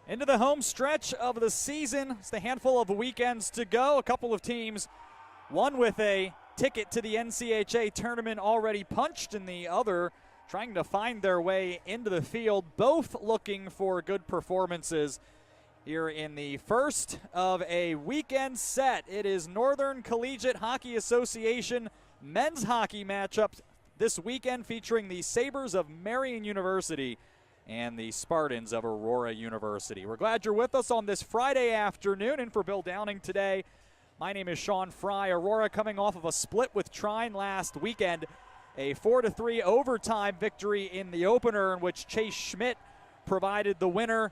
Into the home stretch of the season. It's a handful of weekends to go. A couple of teams, one with a ticket to the NCHA tournament already punched, and the other trying to find their way into the field, both looking for good performances here in the first of a weekend set. It is Northern Collegiate Hockey Association men's hockey matchups this weekend featuring the Sabres of Marian University and the Spartans of Aurora University. We're glad you're with us on this Friday afternoon. And for Bill Downing today, my name is Sean Fry. Aurora coming off of a split with Trine last weekend, a 4-3 overtime victory in the opener in which Chase Schmidt provided the winner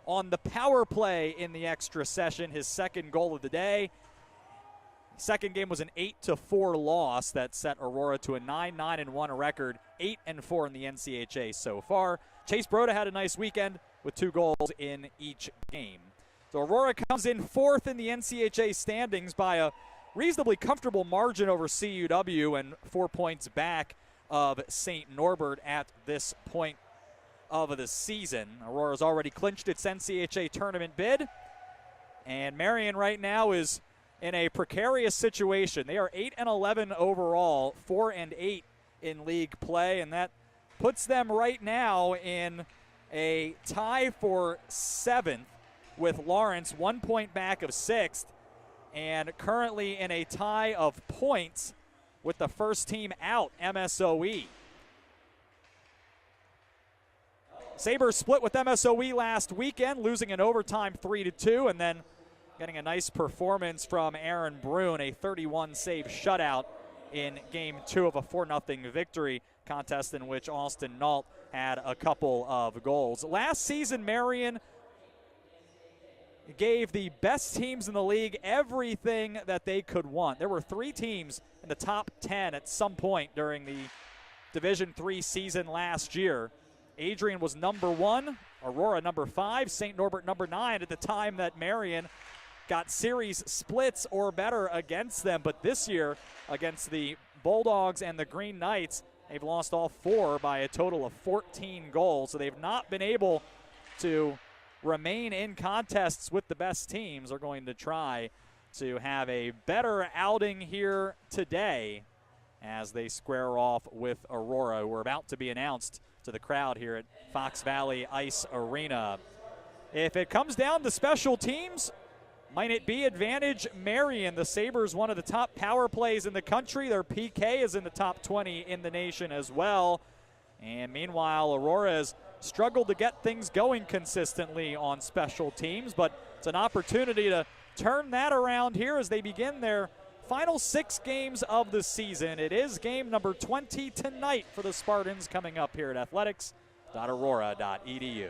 on the power play in the extra session, his second goal of the day. Second game was an 8-4 loss that set Aurora to a 9-9-1 record, 8-4 in the NCHA so far. Chase Broda had a nice weekend with 2 goals in each game. So Aurora comes in 4th in the NCHA standings by a reasonably comfortable margin over CUW and 4 points back of St. Norbert at this point of the season. Aurora's already clinched its NCHA tournament bid, and Marian right now is in a precarious situation. They are 8-11 overall, 4-8 in league play, and that puts them right now in a tie for 7th with Lawrence, 1 point back of 6th, and currently in a tie of points with the first team out, MSOE. Sabres split with MSOE last weekend, losing in overtime 3-2, and then getting a nice performance from Aaron Brune, a 31-save shutout in Game 2 of a 4-0 victory contest in which Austin Nault had a couple of goals. Last season, Marian gave the best teams in the league everything that they could want. There were 3 teams in the top 10 at some point during the Division III season last year. Adrian was number 1, Aurora number 5, St. Norbert number 9 at the time that Marian got series splits or better against them. But this year against the Bulldogs and the Green Knights, they've lost all 4 by a total of 14 goals. So they've not been able to remain in contests with the best teams. They're going to try to have a better outing here today as they square off with Aurora, who are about to be announced to the crowd here at Fox Valley Ice Arena. If it comes down to special teams, might it be advantage Marian? The Sabres, one of the top power plays in the country. Their PK is in the top 20 in the nation as well. And meanwhile, Aurora has struggled to get things going consistently on special teams, but it's an opportunity to turn that around here as they begin their final 6 games of the season. It is game number 20 tonight for the Spartans, coming up here at athletics.aurora.edu.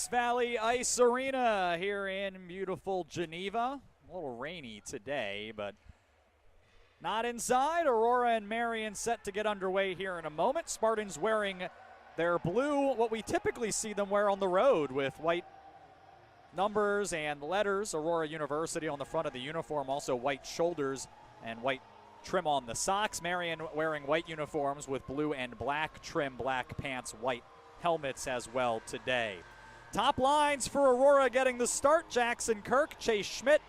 Fox Valley Ice Arena here in beautiful Geneva. A little rainy today, but not inside. Aurora and Marian set to get underway here in a moment. Spartans wearing their blue, what we typically see them wear on the road, with white numbers and letters. Aurora University on the front of the uniform, also white shoulders and white trim on the socks. Marian wearing white uniforms with blue and black trim, black pants, white helmets as well today. Top lines for Aurora getting the start: Jackson Kirk, Chase Schmidt,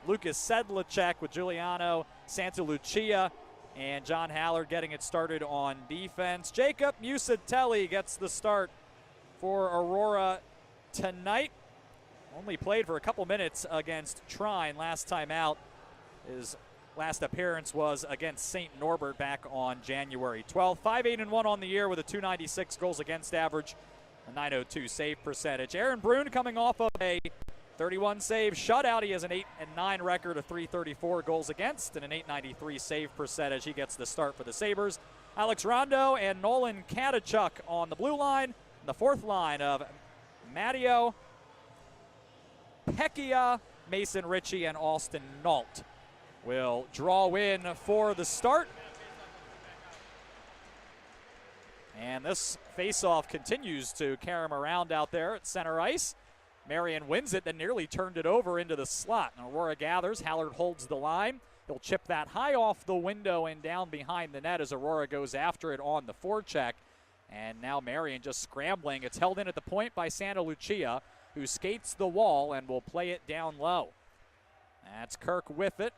Lucas Sedlacek with Giuliano Santalucia, and John Hallard getting it started on defense. Jacob Musatelli gets the start for Aurora tonight. Only played for a couple minutes against Trine last time out. His last appearance was against St. Norbert back on January 12th. 5-8-1 on the year with a .296 goals against average, a .902 save percentage. Aaron Brune coming off of a 31 save shutout. He has an 8-9 record, of .334 goals against, and an .893 save percentage. He gets the start for the Sabres. Alex Rondo and Nolan Katachuk on the blue line. And the fourth line of Matteo Pecchia, Mason Ritchie, and Austin Nault will draw in for the start. And this faceoff continues to carry him around out there at center ice. Marian wins it, then nearly turned it over into the slot. And Aurora gathers. Hallard holds the line. He'll chip that high off the window and down behind the net as Aurora goes after it on the forecheck. And now Marian just scrambling. It's held in at the point by Santalucia, who skates the wall and will play it down low. That's Kirk with it.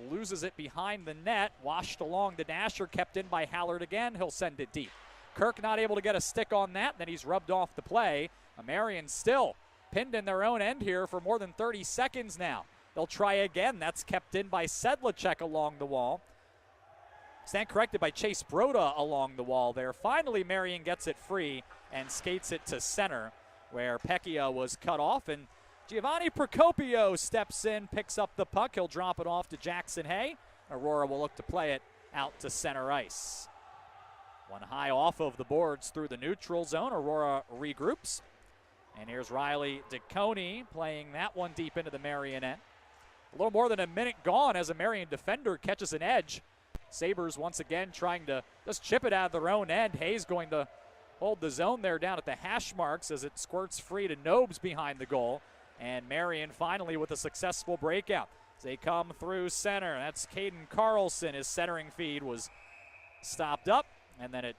Loses it behind the net. Washed along the dasher, kept in by Hallard again. He'll send it deep. Kirk not able to get a stick on that. Then he's rubbed off the play. Marian still pinned in their own end here for more than 30 seconds now. They'll try again. That's kept in by Sedlacek along the wall. Stand corrected by Chase Broda along the wall there. Finally, Marian gets it free and skates it to center, where Pecchia was cut off, and Giovanni Procopio steps in, picks up the puck. He'll drop it off to Jackson Hay. Aurora will look to play it out to center ice. One high off of the boards through the neutral zone. Aurora regroups. And here's Riley DeConey playing that one deep into the Marian end. A little more than a minute gone as a Marian defender catches an edge. Sabres once again trying to just chip it out of their own end. Hayes going to hold the zone there down at the hash marks as it squirts free to Nobes behind the goal. And Marian finally with a successful breakout as they come through center. That's Caden Carlson. His centering feed was stopped up, and then it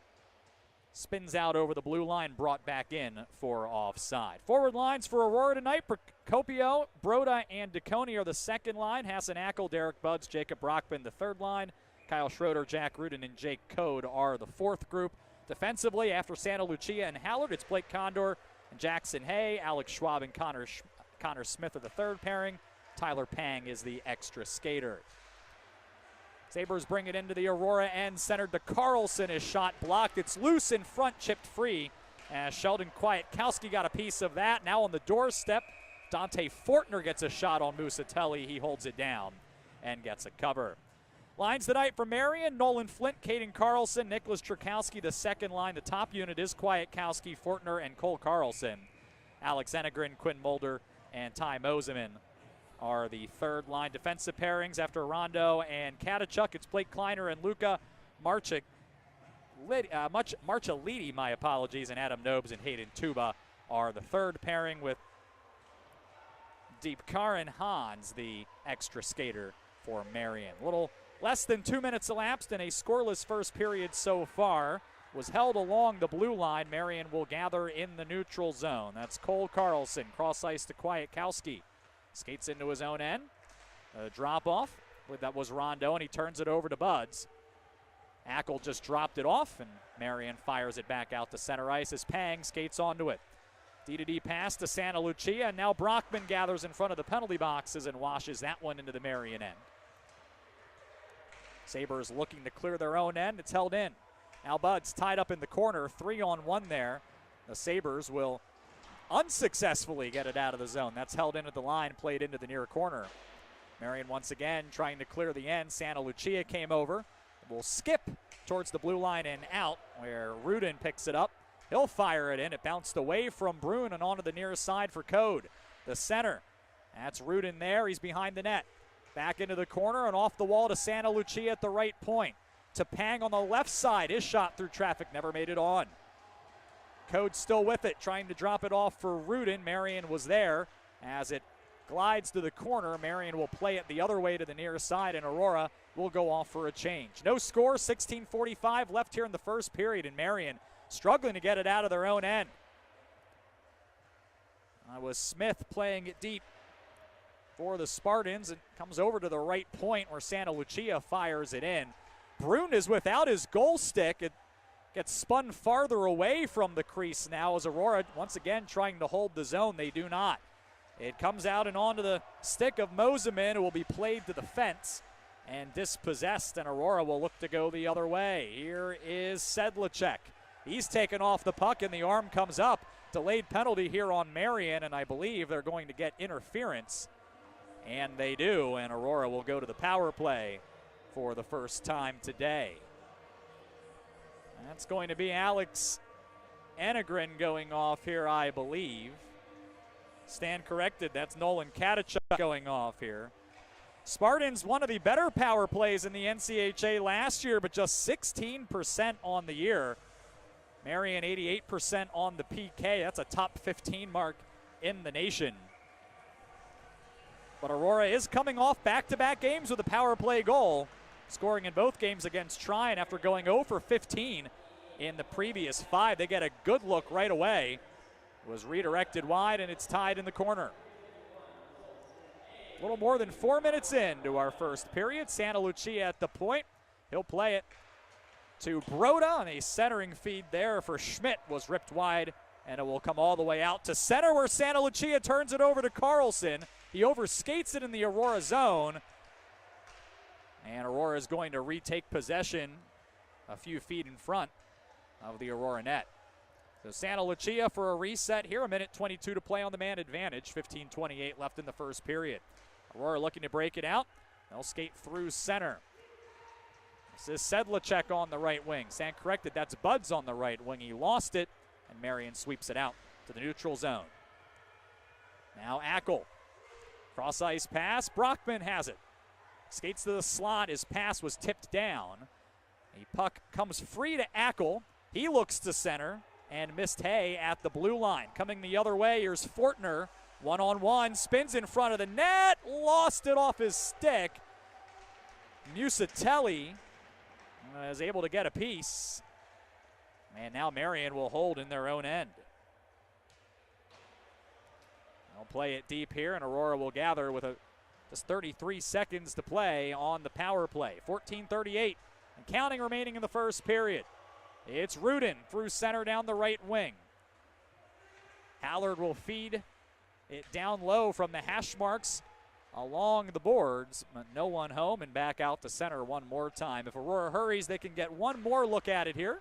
spins out over the blue line, brought back in for offside. Forward lines for Aurora tonight: Procopio, Broda, and DeConey are the second line. Hassan Ackle, Derek Buds, Jacob Brockman the third line. Kyle Schroeder, Jack Rudin, and Jake Code are the fourth group. Defensively, after Santalucia and Hallard, it's Blake Condor and Jackson Hay. Alex Schwab and Connor Smith are the third pairing. Tyler Pang is the extra skater. Sabres bring it into the Aurora end, centered to Carlson. His shot blocked. It's loose in front, chipped free. As Sheldon Kwiatkowski got a piece of that. Now on the doorstep, Dante Fortner gets a shot on Musatelli. He holds it down and gets a cover. Lines tonight for Marian: Nolan Flint, Caden Carlson, Nicholas Trukowski, the second line. The top unit is Kwiatkowski, Fortner, and Cole Carlson. Alex Enegren, Quinn Mulder, and Ty Moseman are the third line defensive pairings. After Rondo and Katachuk, it's Blake Kleiner and Luka Marchalidi, my apologies, and Adam Nobes and Hayden Tuba are the third pairing, with Deepkaran Hans, the extra skater for Marian. A little less than 2 minutes elapsed in a scoreless first period so far. Was held along the blue line. Marian will gather in the neutral zone. That's Cole Carlson, cross ice to Kwiatkowski. Skates into his own end. A drop off. That was Rondo, and he turns it over to Buds. Ackle just dropped it off, and Marian fires it back out to center ice as Pang skates onto it. D-to-D pass to Santalucia, and now Brockman gathers in front of the penalty boxes and washes that one into the Marian end. Sabres looking to clear their own end. It's held in. Now Buds tied up in the corner, 3-on-1 there. The Sabres will unsuccessfully get it out of the zone. That's held in at the line, played into the near corner. Marian once again trying to clear the end. Santalucia came over. Will skip towards the blue line and out, where Rudin picks it up He'll fire it in. It bounced away from Brune and onto the near side for Code. The center. That's Rudin there. He's behind the net. Back into the corner and off the wall to Santa Lucia at the right point. To Pang on the left side. His shot through traffic never made it on. Code still with it, trying to drop it off for Rudin. Marian was there. As it glides to the corner, Marian will play it the other way to the near side, and Aurora will go off for a change. No score, 16:45 left here in the first period, and Marian struggling to get it out of their own end. That was Smith playing it deep for the Spartans. It comes over to the right point where Santa Lucia fires it in. Brune is without his goal stick. It gets spun farther away from the crease now as Aurora once again trying to hold the zone. They do not. It comes out and onto the stick of Moseman, who will be played to the fence and dispossessed, and Aurora will look to go the other way. Here is Sedlacek. He's taken off the puck, and the arm comes up. Delayed penalty here on Marian, and I believe they're going to get interference. And they do, and Aurora will go to the power play for the first time today. That's going to be Alex Enegren going off here, I believe. Stand corrected, that's Nolan Katachuk going off here. Spartans, one of the better power plays in the NCHA last year, but just 16% on the year. Marian 88% on the PK. That's a top 15 mark in the nation. But Aurora is coming off back-to-back games with a power play goal, scoring in both games against Tryon after going 0 for 15 in the previous 5. They get a good look right away. It was redirected wide, and it's tied in the corner. A little more than 4 minutes into our first period. Santa Lucia at the point. He'll play it to Broda, and a centering feed there for Schmidt was ripped wide, and it will come all the way out to center where Santa Lucia turns it over to Carlson. He overskates it in the Aurora zone, and Aurora is going to retake possession a few feet in front of the Aurora net. So Santa Lucia for a reset here, a minute 22 to play on the man advantage, 15:28 left in the first period. Aurora looking to break it out. They'll skate through center. This is Sedlacek on the right wing. Stand corrected, that's Buds on the right wing. He lost it, and Marian sweeps it out to the neutral zone. Now Ackel. Cross ice pass, Brockman has it. Skates to the slot, his pass was tipped down. A puck comes free to Ackel. He looks to center and missed Hay at the blue line. Coming the other way, here's Fortner. One-on-one, spins in front of the net, lost it off his stick. Musatelli is able to get a piece. And now Marian will hold in their own end. They'll play it deep here, and Aurora will gather with just 33 seconds to play on the power play. 14:38 and counting remaining in the first period. It's Rudin through center down the right wing. Hallard will feed it down low from the hash marks along the boards, but no one home, and back out to center one more time. If Aurora hurries, they can get one more look at it here.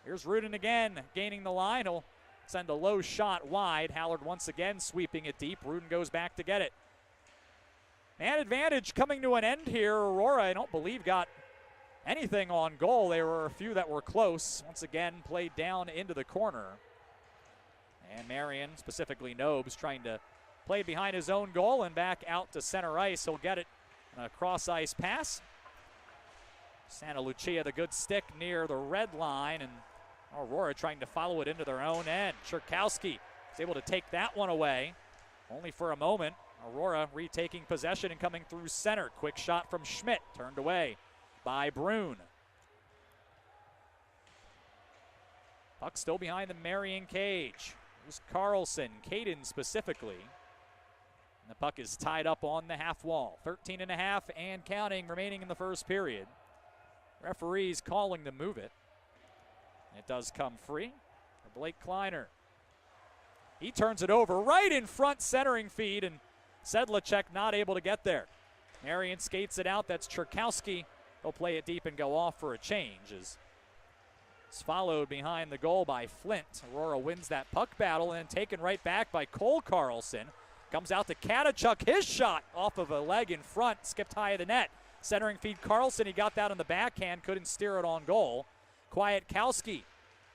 Here's Rudin again, gaining the line. He'll send a low shot wide. Hallard once again sweeping it deep. Rudin goes back to get it. Man advantage coming to an end here. Aurora, I don't believe, got anything on goal. There were a few that were close. Once again, played down into the corner. And Marian, specifically Nobes, trying to play behind his own goal and back out to center ice. He'll get it on a cross ice pass. Santa Lucia, the good stick near the red line, and Aurora trying to follow it into their own end. Cherkowski is able to take that one away, only for a moment. Aurora retaking possession and coming through center. Quick shot from Schmidt, turned away by Brune. Puck still behind the Marian cage. Here's Carlson, Caden specifically. And the puck is tied up on the half wall. 13.5 and counting remaining in the first period. Referees calling to move it. It does come free for Blake Kleiner. He turns it over right in front, centering feed, and Sedlacek not able to get there. Marian skates it out. That's Cherkowski. He'll play it deep and go off for a change. It's followed behind the goal by Flint. Aurora wins that puck battle and taken right back by Cole Carlson. Comes out to Katachuk. His shot off of a leg in front, skipped high of the net. Centering feed Carlson. He got that on the backhand, couldn't steer it on goal. Kwiatkowski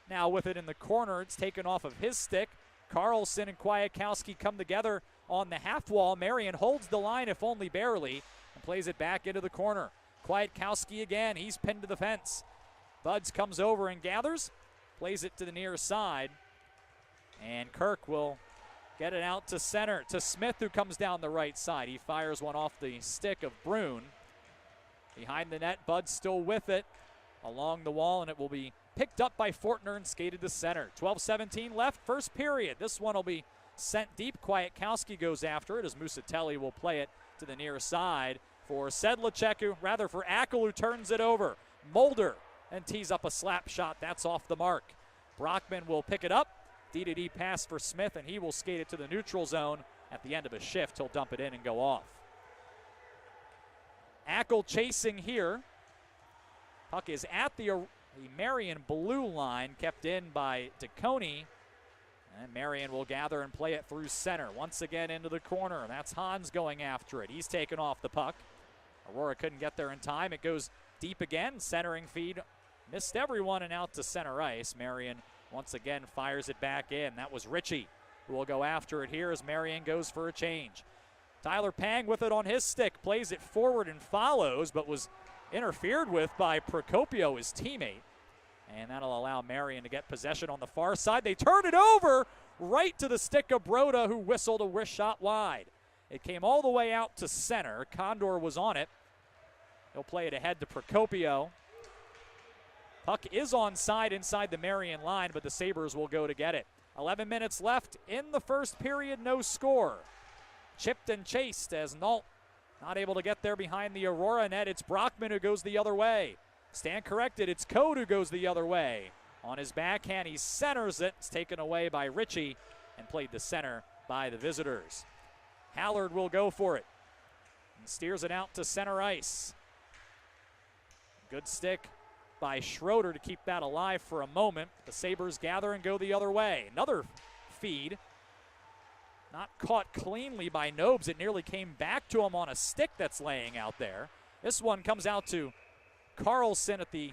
now with it in the corner. It's taken off of his stick. Carlson and Kwiatkowski come together on the half wall. Marian holds the line, if only barely, and plays it back into the corner. Kwiatkowski again, he's pinned to the fence. Buds comes over and gathers, plays it to the near side, and Kirk will get it out to center to Smith, who comes down the right side. He fires one off the stick of Brune. Behind the net, Bud's still with it along the wall, and it will be picked up by Fortner and skated to center. 12-17 left, first period. This one will be sent deep. Kwiatkowski goes after it as Musatelli will play it to the near side for Sedlacek, for Ackle, who turns it over. Mulder and tees up a slap shot. That's off the mark. Brockman will pick it up. D-to-D pass for Smith, and he will skate it to the neutral zone. At the end of a shift, he'll dump it in and go off. Ackle chasing here. Puck is at the Marian blue line, kept in by DeConey. And Marian will gather and play it through center. Once again into the corner. That's Hans going after it. He's taken off the puck. Aurora couldn't get there in time. It goes deep again. Centering feed missed everyone and out to center ice. Marian once again fires it back in. That was Ritchie who will go after it here as Marian goes for a change. Tyler Pang with it on his stick. Plays it forward and follows, but was interfered with by Procopio, his teammate. And that'll allow Marian to get possession on the far side. They turn it over right to the stick of Broda, who whistled a wrist shot wide. It came all the way out to center. Condor was on it. He'll play it ahead to Procopio. Puck is onside inside the Marian line, but the Sabres will go to get it. 11 minutes left in the first period, no score. Chipped and chased as Nault not able to get there behind the Aurora net. It's Brockman who goes the other way. Stand corrected, it's Code who goes the other way. On his backhand, he centers it. It's taken away by Ritchie and played to center by the visitors. Hallard will go for it and steers it out to center ice. Good stick by Schroeder to keep that alive for a moment. The Sabres gather and go the other way. Another feed. Not caught cleanly by Nobes. It nearly came back to him on a stick that's laying out there. This one comes out to Carlson at the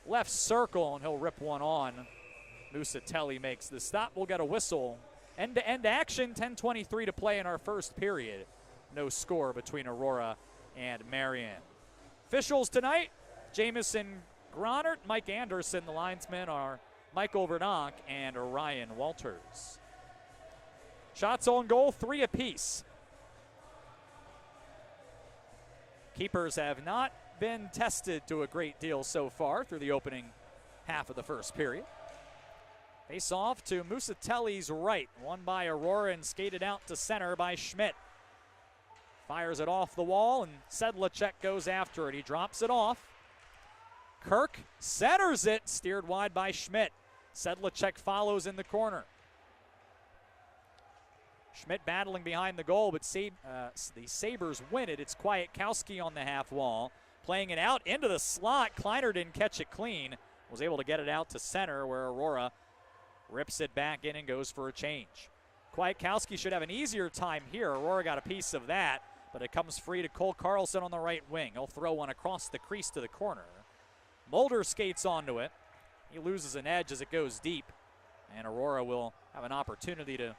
left circle, and he'll rip one on. Musatelli makes the stop. We'll get a whistle. End-to-end action, 10:23 to play in our first period. No score between Aurora and Marian. Officials tonight, Jamison Gronert, Mike Anderson. The linesmen are Michael Verdonk and Ryan Walters. Shots on goal, 3 apiece. Keepers have not been tested to a great deal so far through the opening half of the first period. Face off to Musatelli's right, won by Aurora and skated out to center by Schmidt. Fires it off the wall, and Sedlacek goes after it. He drops it off. Kirk centers it, steered wide by Schmidt. Sedlacek follows in the corner. Schmidt battling behind the goal, but the Sabres win it. It's Kwiatkowski on the half wall, playing it out into the slot. Kleiner didn't catch it clean. Was able to get it out to center, where Aurora rips it back in and goes for a change. Kwiatkowski should have an easier time here. Aurora got a piece of that, but it comes free to Cole Carlson on the right wing. He'll throw one across the crease to the corner. Mulder skates onto it. He loses an edge as it goes deep, and Aurora will have an opportunity to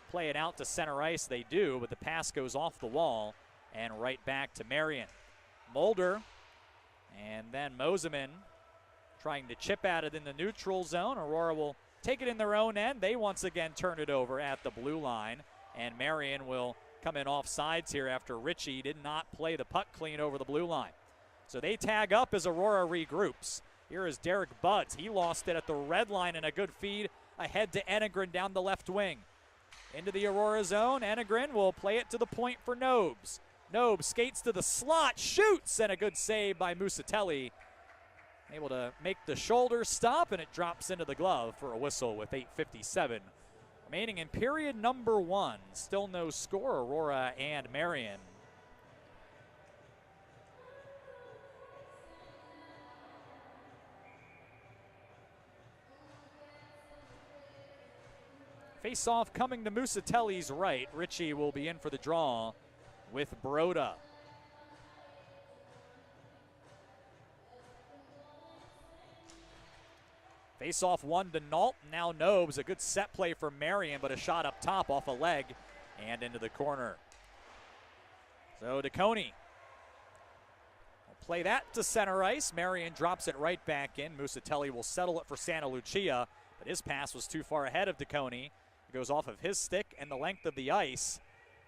play it out to center ice. They do, but the pass goes off the wall and right back to Marian. Mulder and then Moseman trying to chip at it in the neutral zone. Aurora will take it in their own end. They once again turn it over at the blue line, and Marian will come in off sides here after Ritchie did not play the puck clean over the blue line. So they tag up as Aurora regroups. Here is Derek Buds. He lost it at the red line, and a good feed ahead to Enegren down the left wing. Into the Aurora zone, Enegren will play it to the point for Nobes. Nobes skates to the slot, shoots, and a good save by Musatelli. Able to make the shoulder stop, and it drops into the glove for a whistle with 8:57 remaining in period number 1. Still no score, Aurora and Marian. Face-off coming to Musatelli's right. Ritchie will be in for the draw with Broda. Face off one to Nault, now Nobes. A good set play for Marian, but a shot up top off a leg and into the corner. So DeConey will play that to center ice. Marian drops it right back in. Musatelli will settle it for Santa Lucia, but his pass was too far ahead of DeConey. It goes off of his stick and the length of the ice,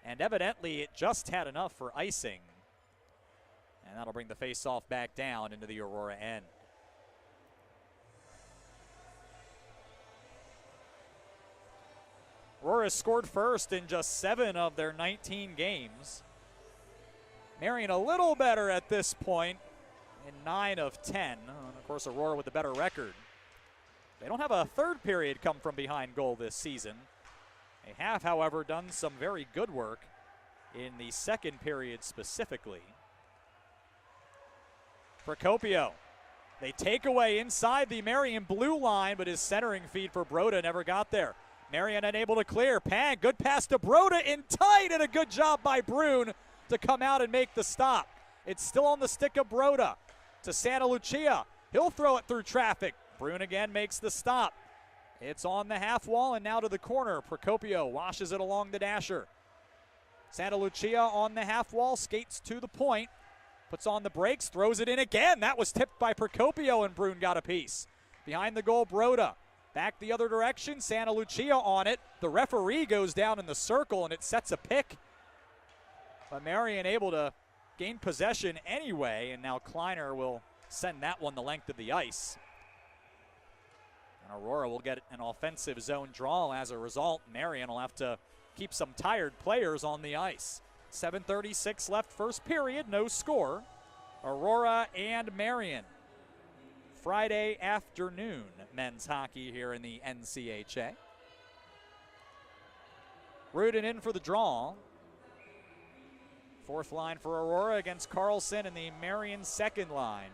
and evidently it just had enough for icing. And that'll bring the face-off back down into the Aurora end. Aurora scored first in just 7 of their 19 games. Marian a little better at this point in 9 of 10. And of course, Aurora with the better record. They don't have a third period come from behind goal this season. They have, however, done some very good work in the second period specifically. Procopio. They take away inside the Marian blue line, but his centering feed for Broda never got there. Marian unable to clear. Pang, good pass to Broda in tight, and a good job by Brune to come out and make the stop. It's still on the stick of Broda to Santa Lucia. He'll throw it through traffic. Brune again makes the stop. It's on the half wall and now to the corner. Procopio washes it along the dasher. Santa Lucia on the half wall, skates to the point, puts on the brakes, throws it in again. That was tipped by Procopio, and Brune got a piece. Behind the goal, Broda. Back the other direction, Santa Lucia on it. The referee goes down in the circle, and it sets a pick. But Marian able to gain possession anyway, and now Kleiner will send that one the length of the ice. And Aurora will get an offensive zone draw as a result. Marian will have to keep some tired players on the ice. 7:36 left first period, no score. Aurora and Marian. Friday afternoon men's hockey here in the NCHA. Rudin in for the draw. Fourth line for Aurora against Carlson and the Marian second line.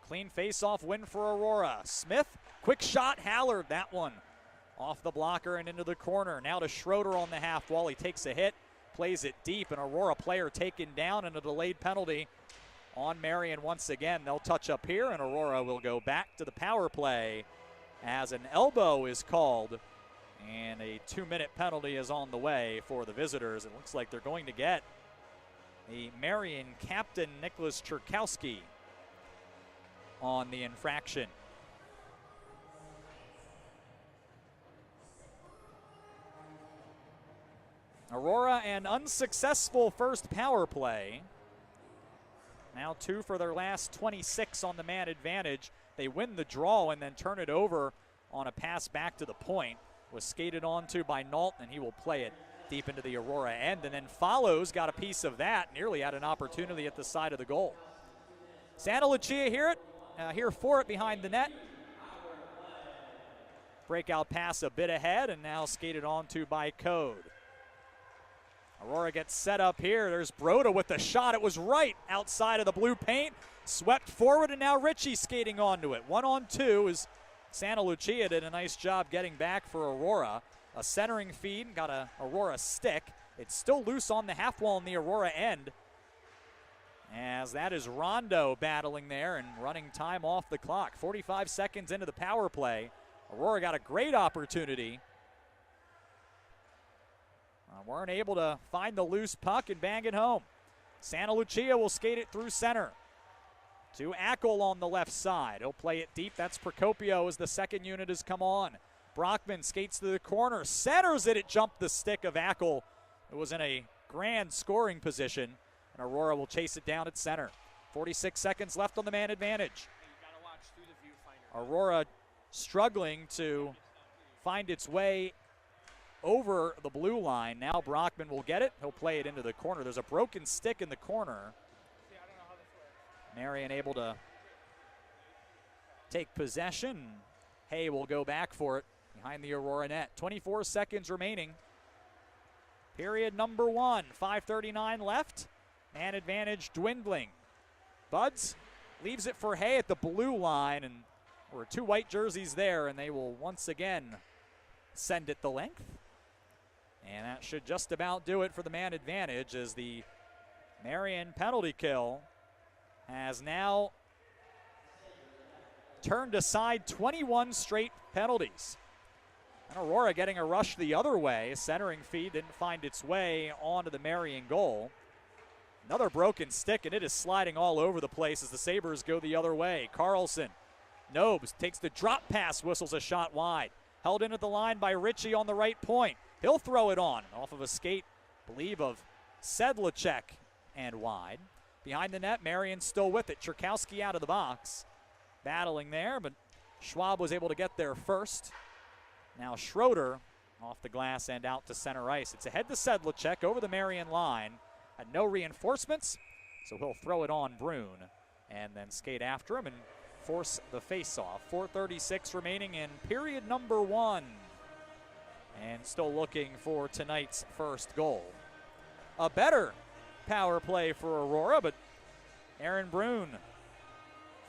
Clean face-off win for Aurora. Smith, quick shot, Hallard, that one off the blocker and into the corner. Now to Schroeder on the half wall. He takes a hit, plays it deep, and Aurora player taken down, and a delayed penalty on Marian once again. They'll touch up here, and Aurora will go back to the power play as an elbow is called, and a 2-minute penalty is on the way for the visitors. It looks like they're going to get the Marian captain, Nicholas Cherkowski, on the infraction. Aurora an unsuccessful first power play. Now 2 for their last 26 on the man advantage. They win the draw and then turn it over on a pass back to the point. Was skated onto by Nault, and he will play it deep into the Aurora end, and then follows, got a piece of that, nearly had an opportunity at the side of the goal. Santa Lucia here for it behind the net. Breakout pass a bit ahead, and now skated onto by Code. Aurora gets set up here. There's Broda with the shot. It was right outside of the blue paint. Swept forward, and now Ritchie skating onto it. 1-on-2 as Santa Lucia did a nice job getting back for Aurora. A centering feed, got a Aurora stick. It's still loose on the half wall in the Aurora end, as that is Rondo battling there and running time off the clock. 45 seconds into the power play. Aurora got a great opportunity. Weren't able to find the loose puck and bang it home. Santa Lucia will skate it through center to Ackle on the left side. He'll play it deep. That's Procopio as the second unit has come on. Brockman skates to the corner, centers it. It jumped the stick of Ackle. It was in a grand scoring position, and Aurora will chase it down at center. 46 seconds left on the man advantage. Aurora struggling to find its way over the blue line. Now Brockman will get it. He'll play it into the corner. There's a broken stick in the corner. Marian able to take possession. Hay will go back for it behind the Aurora net. 24 seconds remaining. Period number 1. 5:39 left. Man advantage dwindling. Buds leaves it for Hay at the blue line, and there were 2 white jerseys there, and they will once again send it the length. And that should just about do it for the man advantage, as the Marian penalty kill has now turned aside 21 straight penalties. And Aurora getting a rush the other way. A centering feed didn't find its way onto the Marian goal. Another broken stick, and it is sliding all over the place as the Sabres go the other way. Carlson, Nobes takes the drop pass, whistles a shot wide. Held in at the line by Ritchie on the right point. He'll throw it on, off of a skate, I believe, of Sedlacek and wide. Behind the net, Marian still with it. Cherkowski out of the box. Battling there, but Schwab was able to get there first. Now Schroeder off the glass and out to center ice. It's ahead to Sedlacek over the Marian line. Had no reinforcements, so he'll throw it on Brune and then skate after him and force the face-off. 4:36 remaining in period number 1. And still looking for tonight's first goal. A better power play for Aurora, but Aaron Brune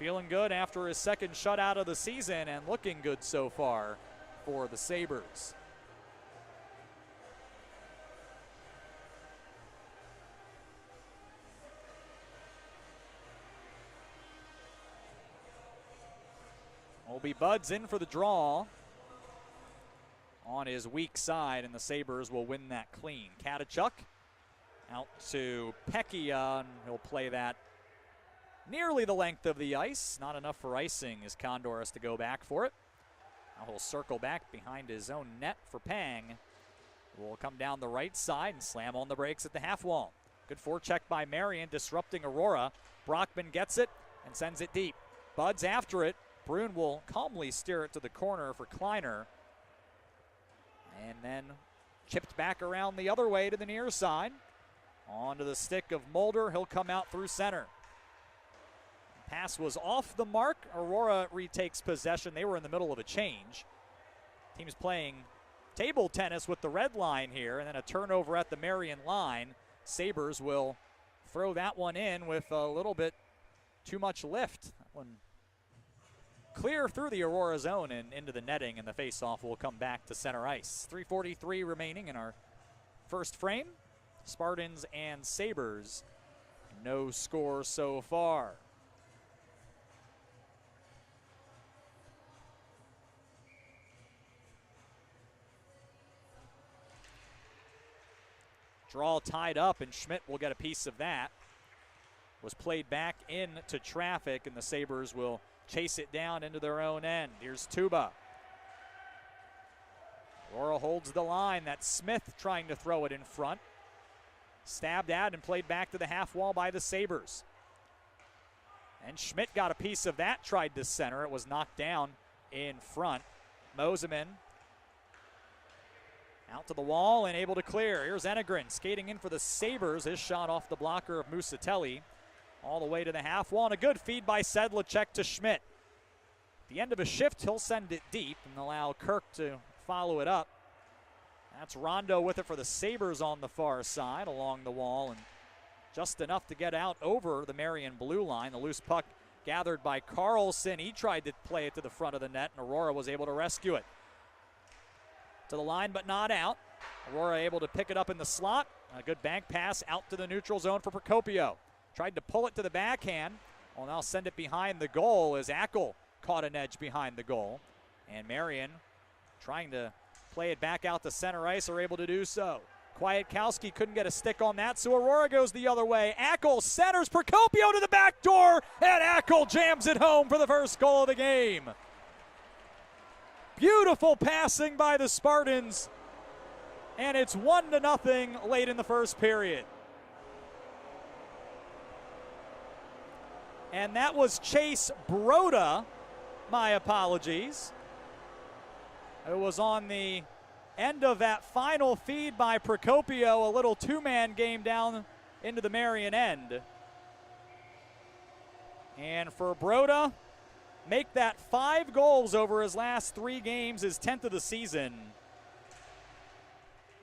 feeling good after his second shutout of the season and looking good so far for the Sabres. Obi Buds in for the draw on his weak side, and the Sabres will win that clean. Katachuk out to Pecchia, and he'll play that nearly the length of the ice. Not enough for icing as Condor has to go back for it. Now he'll circle back behind his own net for Pang. Will come down the right side and slam on the brakes at the half wall. Good forecheck by Marian, disrupting Aurora. Brockman gets it and sends it deep. Buds after it. Brune will calmly steer it to the corner for Kleiner. And then chipped back around the other way to the near side. Onto the stick of Mulder. He'll come out through center. Pass was off the mark. Aurora retakes possession. They were in the middle of a change. Team's playing table tennis with the red line here, and then a turnover at the Marian line. Sabres will throw that one in with a little bit too much lift. That one clear through the Aurora zone and into the netting, and the faceoff will come back to center ice. 3:43 remaining in our first frame. Spartans and Sabres, no score so far. Draw tied up, and Schmidt will get a piece of that. Was played back into traffic, and the Sabres will chase it down into their own end. Here's Tuba. Aurora holds the line. That's Smith trying to throw it in front. Stabbed at and played back to the half wall by the Sabres. And Schmidt got a piece of that, tried to center. It was knocked down in front. Moseman out to the wall and able to clear. Here's Enegren skating in for the Sabres. His shot off the blocker of Musatelli. All the way to the half wall, and a good feed by Sedlacek to Schmidt. At the end of a shift, he'll send it deep and allow Kirk to follow it up. That's Rondo with it for the Sabres on the far side along the wall, and just enough to get out over the Marian blue line. The loose puck gathered by Carlson. He tried to play it to the front of the net, and Aurora was able to rescue it. To the line, but not out. Aurora able to pick it up in the slot. A good bank pass out to the neutral zone for Procopio. Tried to pull it to the backhand. Well, now send it behind the goal as Ackle caught an edge behind the goal. And Marian trying to play it back out to center ice are able to do so. Kwiatkowski couldn't get a stick on that, so Aurora goes the other way. Ackle centers Procopio to the back door, and Ackle jams it home for the first goal of the game. Beautiful passing by the Spartans, and it's 1-0 late in the first period. And that was Chase Broda. My apologies. It was on the end of that final feed by Procopio, a little two-man game down into the Marian end. And for Broda, make that 5 goals over his last 3 games, his 10th of the season.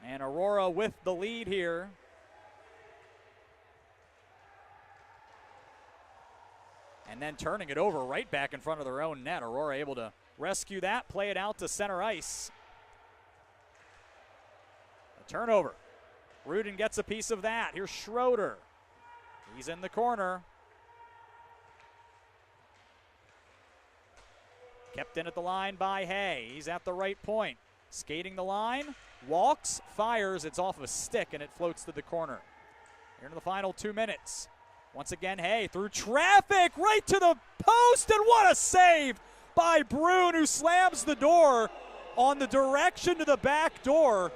And Aurora with the lead here. And then turning it over right back in front of their own net. Aurora able to rescue that, play it out to center ice. A turnover. Rudin gets a piece of that. Here's Schroeder. He's in the corner. Kept in at the line by Hay. He's at the right point. Skating the line, walks, fires. It's off a stick, and it floats to the corner. Here in the final 2 minutes. Once again, Hay through traffic, right to the post, and what a save by Brune, who slams the door on the direction to the back door.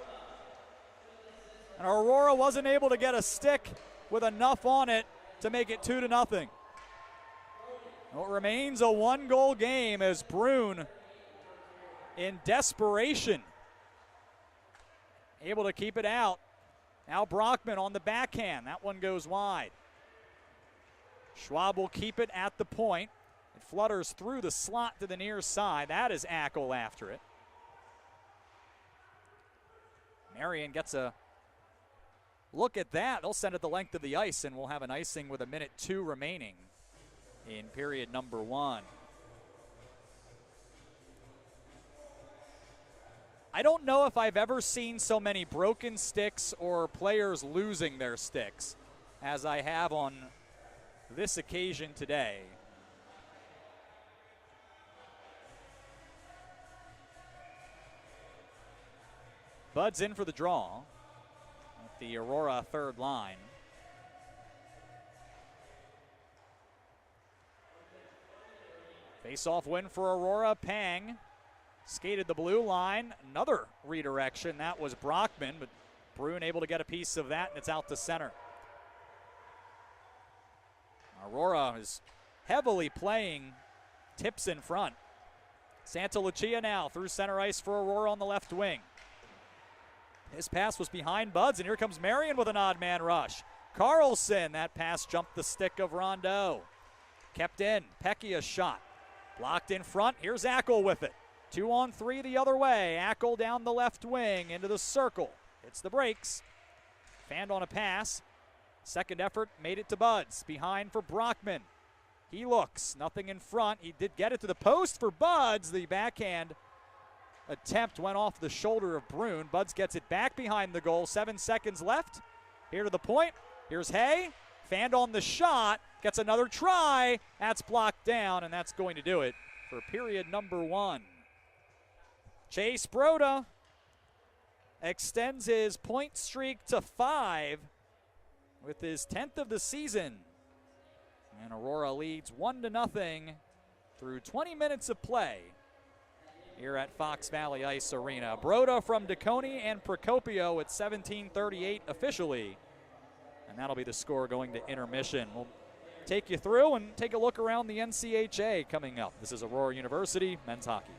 And Aurora wasn't able to get a stick with enough on it to make it 2-0. It remains a 1-goal game as Brune, in desperation, able to keep it out. Now Brockman on the backhand. That one goes wide. Schwab will keep it at the point. It flutters through the slot to the near side. That is Ackel after it. Marian gets a look at that. They'll send it the length of the ice, and we'll have an icing with 1:02 remaining in period number 1. I don't know if I've ever seen so many broken sticks or players losing their sticks as I have on this occasion today. Bud's in for the draw at the Aurora third line. Face-off win for Aurora. Pang skated the blue line. Another redirection. That was Brockman, but Brune able to get a piece of that, and it's out to center. Aurora is heavily playing tips in front. Santa Lucia now through center ice for Aurora on the left wing. His pass was behind Buds, and here comes Marian with an odd man rush. Carlson, that pass jumped the stick of Rondeau. Kept in, Pecchia's shot. Blocked in front, here's Ackel with it. 2-on-3 the other way. Ackel down the left wing into the circle. Hits the brakes. Fanned on a pass. Second effort made it to Buds. Behind for Brockman. He looks, nothing in front. He did get it to the post for Buds. The backhand attempt went off the shoulder of Brune. Buds gets it back behind the goal. 7 seconds left. Here to the point. Here's Hay. Fanned on the shot. Gets another try. That's blocked down, and that's going to do it for period number 1. Chase Broda extends his point streak to 5 with his 10th of the season. And Aurora leads 1-0 through 20 minutes of play here at Fox Valley Ice Arena. Broda from DeConey and Procopio at 17:38 officially. And that'll be the score going to intermission. We'll take you through and take a look around the NCHA coming up. This is Aurora University men's hockey.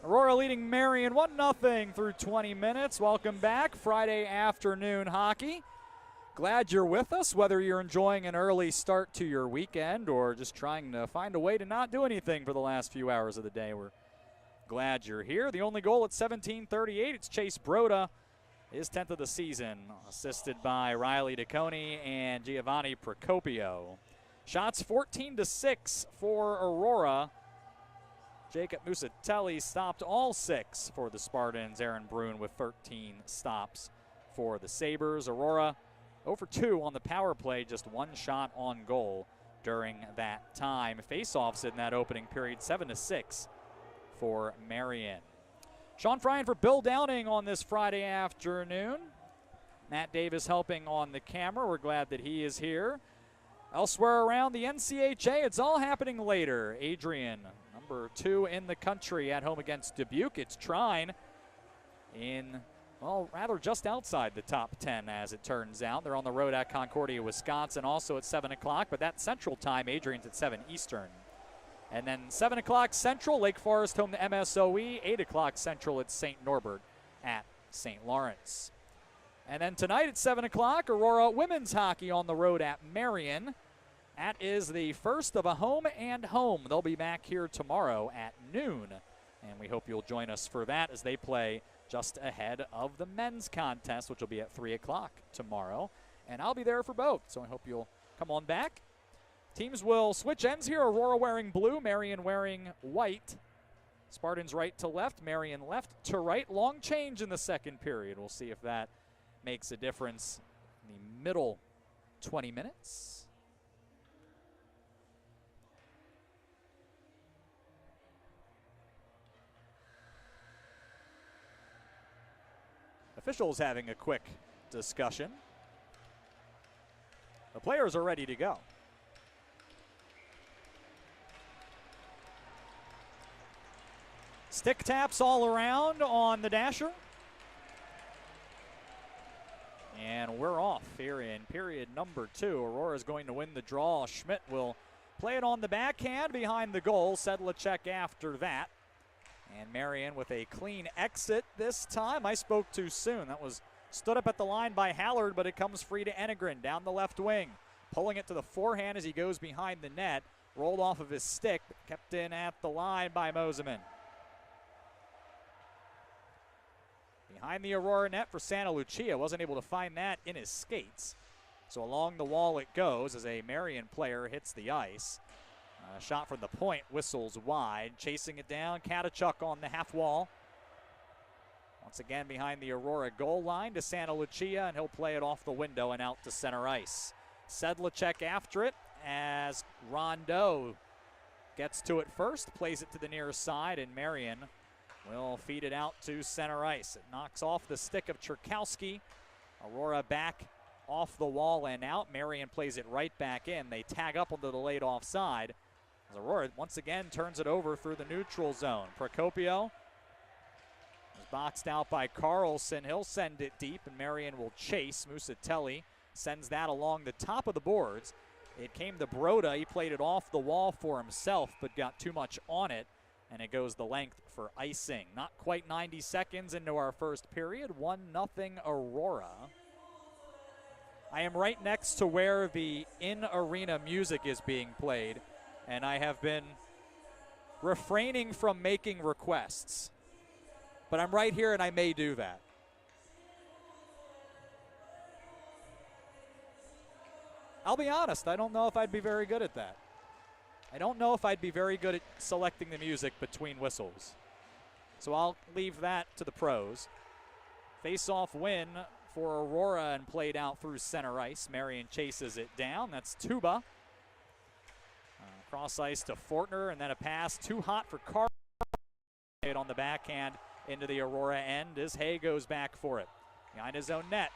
Aurora leading Marian 1-0 through 20 minutes. Welcome back, Friday afternoon hockey. Glad you're with us, whether you're enjoying an early start to your weekend or just trying to find a way to not do anything for the last few hours of the day. We're glad you're here. The only goal at 17:38, it's Chase Broda, his 10th of the season, assisted by Riley DeConey and Giovanni Procopio. Shots 14-6 for Aurora. Jacob Musatelli stopped all 6 for the Spartans. Aaron Bruin with 13 stops for the Sabres. Aurora 0-for-2 on the power play, just 1 shot on goal during that time. Face-offs in that opening period, 7-6 for Marian. Sean Fryan for Bill Downing on this Friday afternoon. Matt Davis helping on the camera. We're glad that he is here. Elsewhere around the NCHA, it's all happening later. Adrian, number 2 in the country, at home against Dubuque. It's Trine in, well, rather just outside the top 10, as it turns out. They're on the road at Concordia, Wisconsin, also at 7 o'clock, but that's Central Time. Adrian's at 7 Eastern. And then 7 o'clock Central, Lake Forest home to MSOE. 8 o'clock Central at St. Norbert at St. Lawrence. And then tonight at 7 o'clock, Aurora women's hockey on the road at Marian. That is the first of a home and home. They'll be back here tomorrow at noon. And we hope you'll join us for that as they play just ahead of the men's contest, which will be at 3 o'clock tomorrow. And I'll be there for both, so I hope you'll come on back. Teams will switch ends here. Aurora wearing blue, Marian wearing white. Spartans right to left, Marian left to right. Long change in the second period. We'll see if that makes a difference in the middle 20 minutes. Officials having a quick discussion. The players are ready to go. Stick taps all around on the dasher. And we're off here in period number 2. Aurora is going to win the draw. Schmidt will play it on the backhand behind the goal. Sedlacek after that. And Marian with a clean exit this time. I spoke too soon. That was stood up at the line by Hallard, but it comes free to Enegren down the left wing. Pulling it to the forehand as he goes behind the net. Rolled off of his stick, but kept in at the line by Moseman. Behind the Aurora net for Santa Lucia. Wasn't able to find that in his skates. So along the wall it goes as a Marian player hits the ice. Shot from the point, whistles wide. Chasing it down, Katachuk on the half wall. Once again behind the Aurora goal line to Santa Lucia, and he'll play it off the window and out to center ice. Sedlacek after it as Rondeau gets to it first, plays it to the near side, and Marian will feed it out to center ice. It knocks off the stick of Cherkowski. Aurora back off the wall and out. Marian plays it right back in. They tag up onto the late offside. As Aurora once again turns it over through the neutral zone. Procopio is boxed out by Carlson. He'll send it deep, and Marian will chase. Musatelli sends that along the top of the boards. It came to Broda. He played it off the wall for himself, but got too much on it, and it goes the length for icing. Not quite 90 seconds into our first period. 1-0 Aurora. I am right next to where the in-arena music is being played, and I have been refraining from making requests. But I'm right here, and I may do that. I'll be honest, I don't know if I'd be very good at that. I don't know if I'd be very good at selecting the music between whistles. So I'll leave that to the pros. Face-off win for Aurora and played out through center ice. Marian chases it down. That's Tuba. Cross ice to Fortner, and then a pass too hot for Carr. On the backhand into the Aurora end as Hay goes back for it. Behind his own net.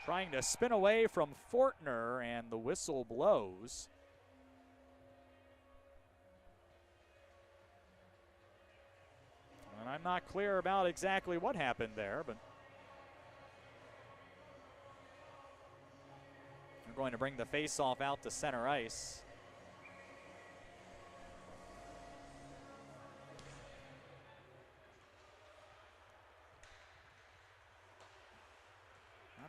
Trying to spin away from Fortner, and the whistle blows. And I'm not clear about exactly what happened there, but we're going to bring the face-off out to center ice.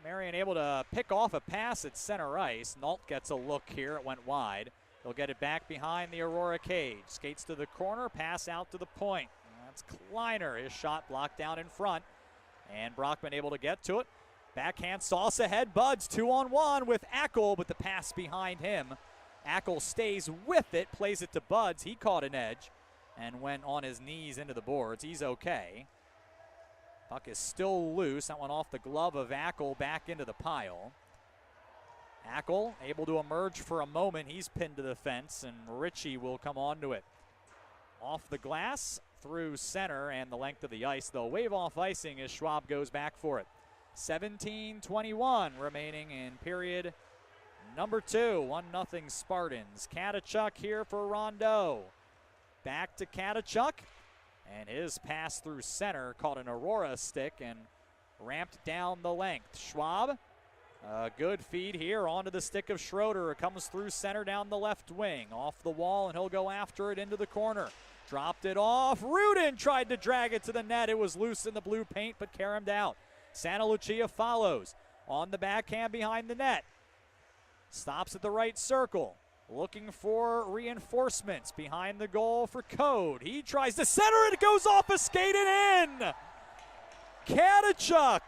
Marian able to pick off a pass at center ice. Nault gets a look here. It went wide. He'll get it back behind the Aurora cage. Skates to the corner, pass out to the point. That's Kleiner. His shot blocked down in front. And Brockman able to get to it. Backhand sauce ahead. Buds 2-on-1 with Ackle, but the pass behind him. Ackle stays with it, plays it to Buds. He caught an edge and went on his knees into the boards. He's okay. Puck is still loose. That one off the glove of Ackle back into the pile. Ackle able to emerge for a moment. He's pinned to the fence, and Ritchie will come onto it. Off the glass, through center, and the length of the ice. They'll wave off icing as Schwab goes back for it. 17:21 remaining in period number 2. 1-0 Spartans. Katachuk here for Rondeau. Back to Katachuk. And his pass through center caught an Aurora stick and ramped down the length. Schwab, a good feed here onto the stick of Schroeder. It comes through center down the left wing. Off the wall, and he'll go after it into the corner. Dropped it off. Rudin tried to drag it to the net. It was loose in the blue paint, but caromed out. Santa Lucia follows. On the backhand behind the net. Stops at the right circle. Looking for reinforcements behind the goal for Code. He tries to center it. It goes off a skate and in. Katachuk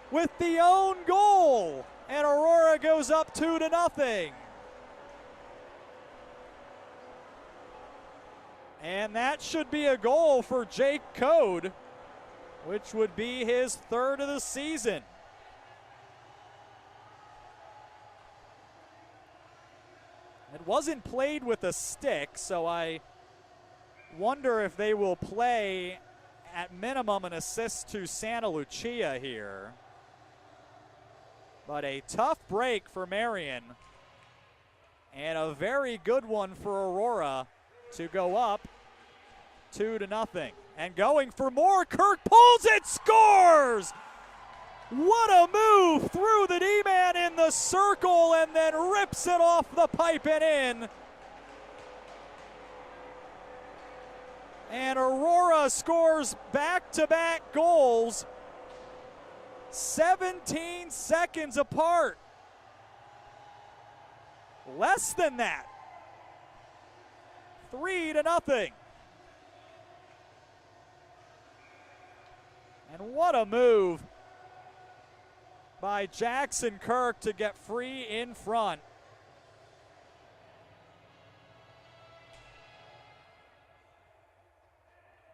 with the own goal. And Aurora goes up 2-0. And that should be a goal for Jake Code, which would be his 3rd of the season. It wasn't played with a stick, so I wonder if they will play at minimum an assist to Santa Lucia here. But a tough break for Marian and a very good one for Aurora to go up 2-0. And going for more, Kirk pulls it, scores! What a move through the D-man in the circle and then rips it off the pipe and in. And Aurora scores back-to-back goals 17 seconds apart. Less than that. 3-0. And what a move by Jackson Kirk to get free in front.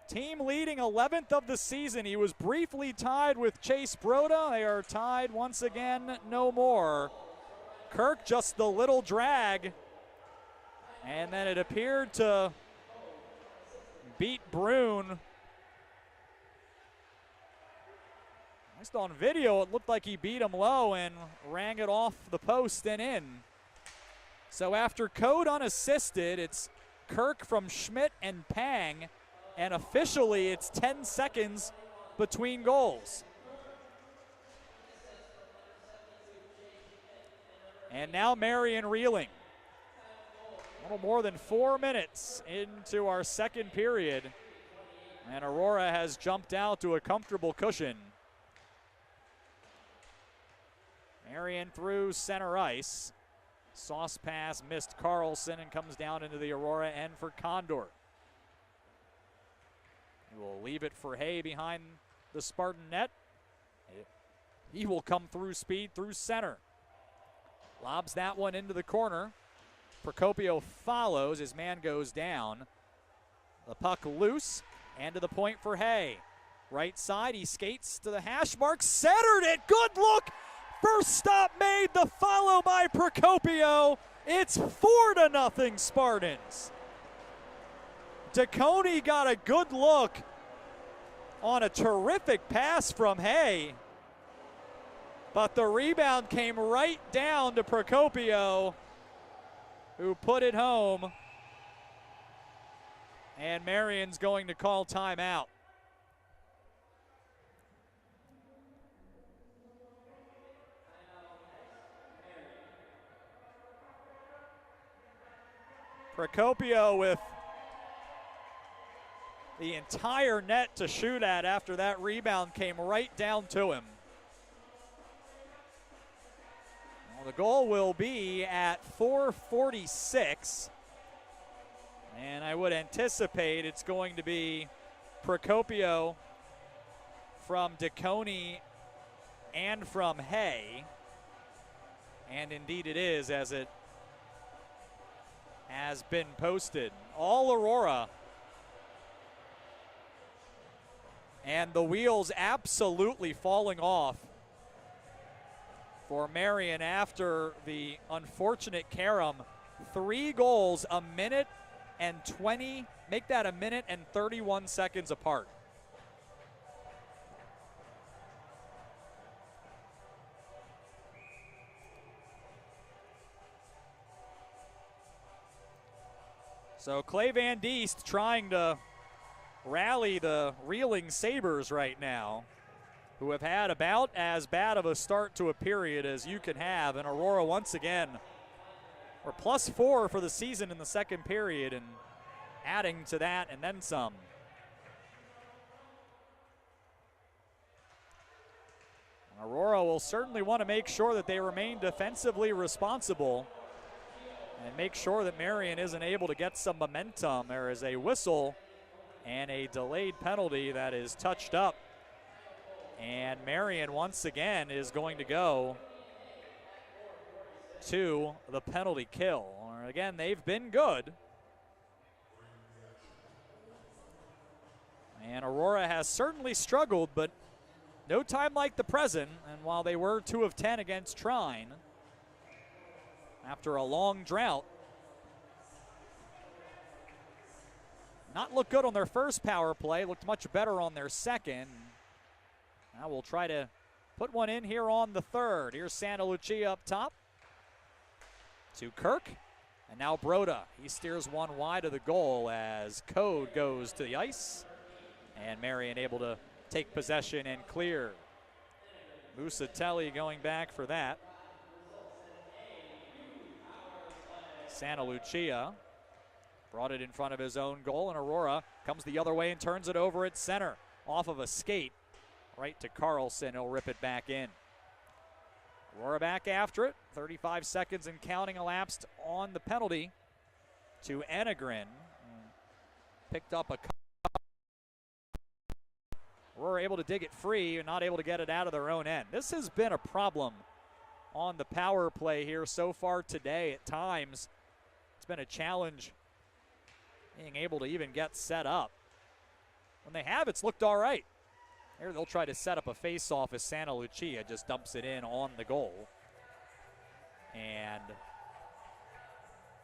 Team leading 11th of the season. He was briefly tied with Chase Broda. They are tied once again, no more. Kirk just the little drag. And then it appeared to beat Brune. Just on video, it looked like he beat him low and rang it off the post and in. So after Code unassisted, it's Kirk from Schmidt and Pang, and officially it's 10 seconds between goals. And now Marian reeling. A little more than 4 minutes into our second period, and Aurora has jumped out to a comfortable cushion. Marian through center ice. Sauce pass missed Carlson and comes down into the Aurora end for Condor. He will leave it for Hay behind the Spartan net. He will come through speed through center. Lobs that one into the corner. Procopio follows. His man goes down. The puck loose and to the point for Hay. Right side, he skates to the hash mark. Centered it. Good look. First stop made, the follow by Procopio. It's 4-0 Spartans. DeConey got a good look on a terrific pass from Hay. But the rebound came right down to Procopio, who put it home. And Marian's going to call timeout. Procopio with the entire net to shoot at after that rebound came right down to him. Well, the goal will be at 4:46. And I would anticipate it's going to be Procopio from DeConey and from Hay. And indeed it is, as it has been posted. All Aurora. And the wheels absolutely falling off for Marian after the unfortunate carom. 3 goals, a minute and 20, make that a minute and 31 seconds apart. So Clay Van Diest trying to rally the reeling Sabres right now, who have had about as bad of a start to a period as you can have. And Aurora once again, we're +4 for the season in the second period and adding to that and then some. Aurora will certainly want to make sure that they remain defensively responsible and make sure that Marian isn't able to get some momentum. There is a whistle and a delayed penalty that is touched up. And Marian once again is going to go to the penalty kill. Again, they've been good. And Aurora has certainly struggled, but no time like the present. And while they were 2 of 10 against Trine, after a long drought, not looked good on their first power play, looked much better on their second. Now we'll try to put one in here on the third. Here's Santa Lucia up top to Kirk, and now Broda. He steers one wide of the goal as Code goes to the ice, and Marian able to take possession and clear. Musatelli going back for that. Santa Lucia brought it in front of his own goal, and Aurora comes the other way and turns it over at center. Off of a skate, right to Carlson. He'll rip it back in. Aurora back after it. 35 seconds and counting elapsed on the penalty to Enegren. Picked up a couple. Aurora able to dig it free and not able to get it out of their own end. This has been a problem on the power play here so far today. At times, it's been a challenge being able to even get set up. When they have, it's looked all right. Here they'll try to set up a face-off as Santa Lucia just dumps it in on the goal. And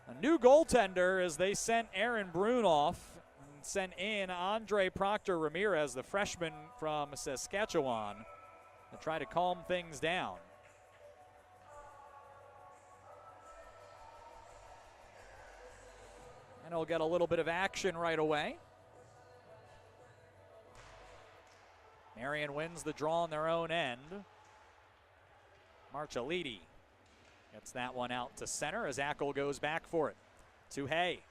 a new goaltender as they sent Aaron Brune off and sent in Andre Proctor Ramirez, the freshman from Saskatchewan, to try to calm things down. And he'll get a little bit of action right away. Marian wins the draw on their own end. Marchaliti gets that one out to center as Ackle goes back for it. To Hay.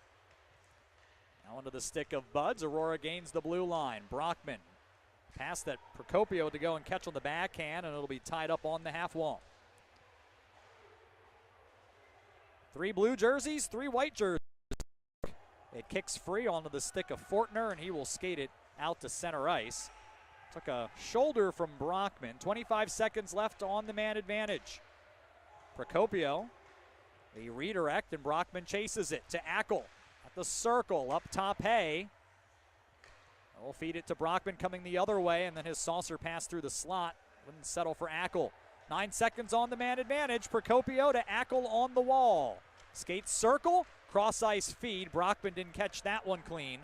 Now into the stick of Buds. Aurora gains the blue line. Brockman. Pass that Procopio to go and catch on the backhand, and it'll be tied up on the half wall. 3 blue jerseys, 3 white jerseys. It kicks free onto the stick of Fortner, and he will skate it out to center ice. Took a shoulder from Brockman. 25 seconds left on the man advantage. Procopio, the redirect, and Brockman chases it to Ackle at the circle. Up top, Hay. We'll feed it to Brockman coming the other way, and then his saucer pass through the slot. Wouldn't settle for Ackle. 9 seconds on the man advantage. Procopio to Ackle on the wall. Skate circle, cross ice feed. Brockman didn't catch that one clean.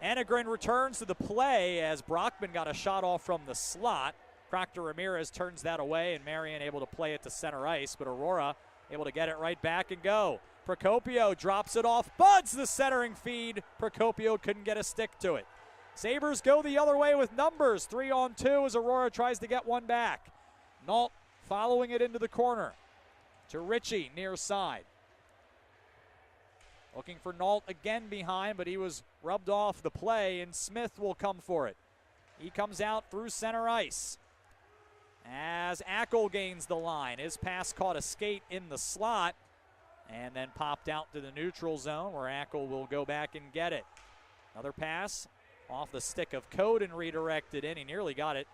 Enegren returns to the play as Brockman got a shot off from the slot. Proctor Ramirez turns that away, and Marian able to play it to center ice, but Aurora able to get it right back and go. Procopio drops it off. Buds the centering feed. Procopio couldn't get a stick to it. Sabres go the other way with numbers. 3-on-2 as Aurora tries to get one back. Nault following it into the corner to Ritchie near side. Looking for Nault again behind, but he was rubbed off the play, and Smith will come for it. He comes out through center ice. as Ackle gains the line. His pass caught a skate in the slot and then popped out to the neutral zone where Ackle will go back and get it. Another pass off the stick of Code and redirected in. He nearly got it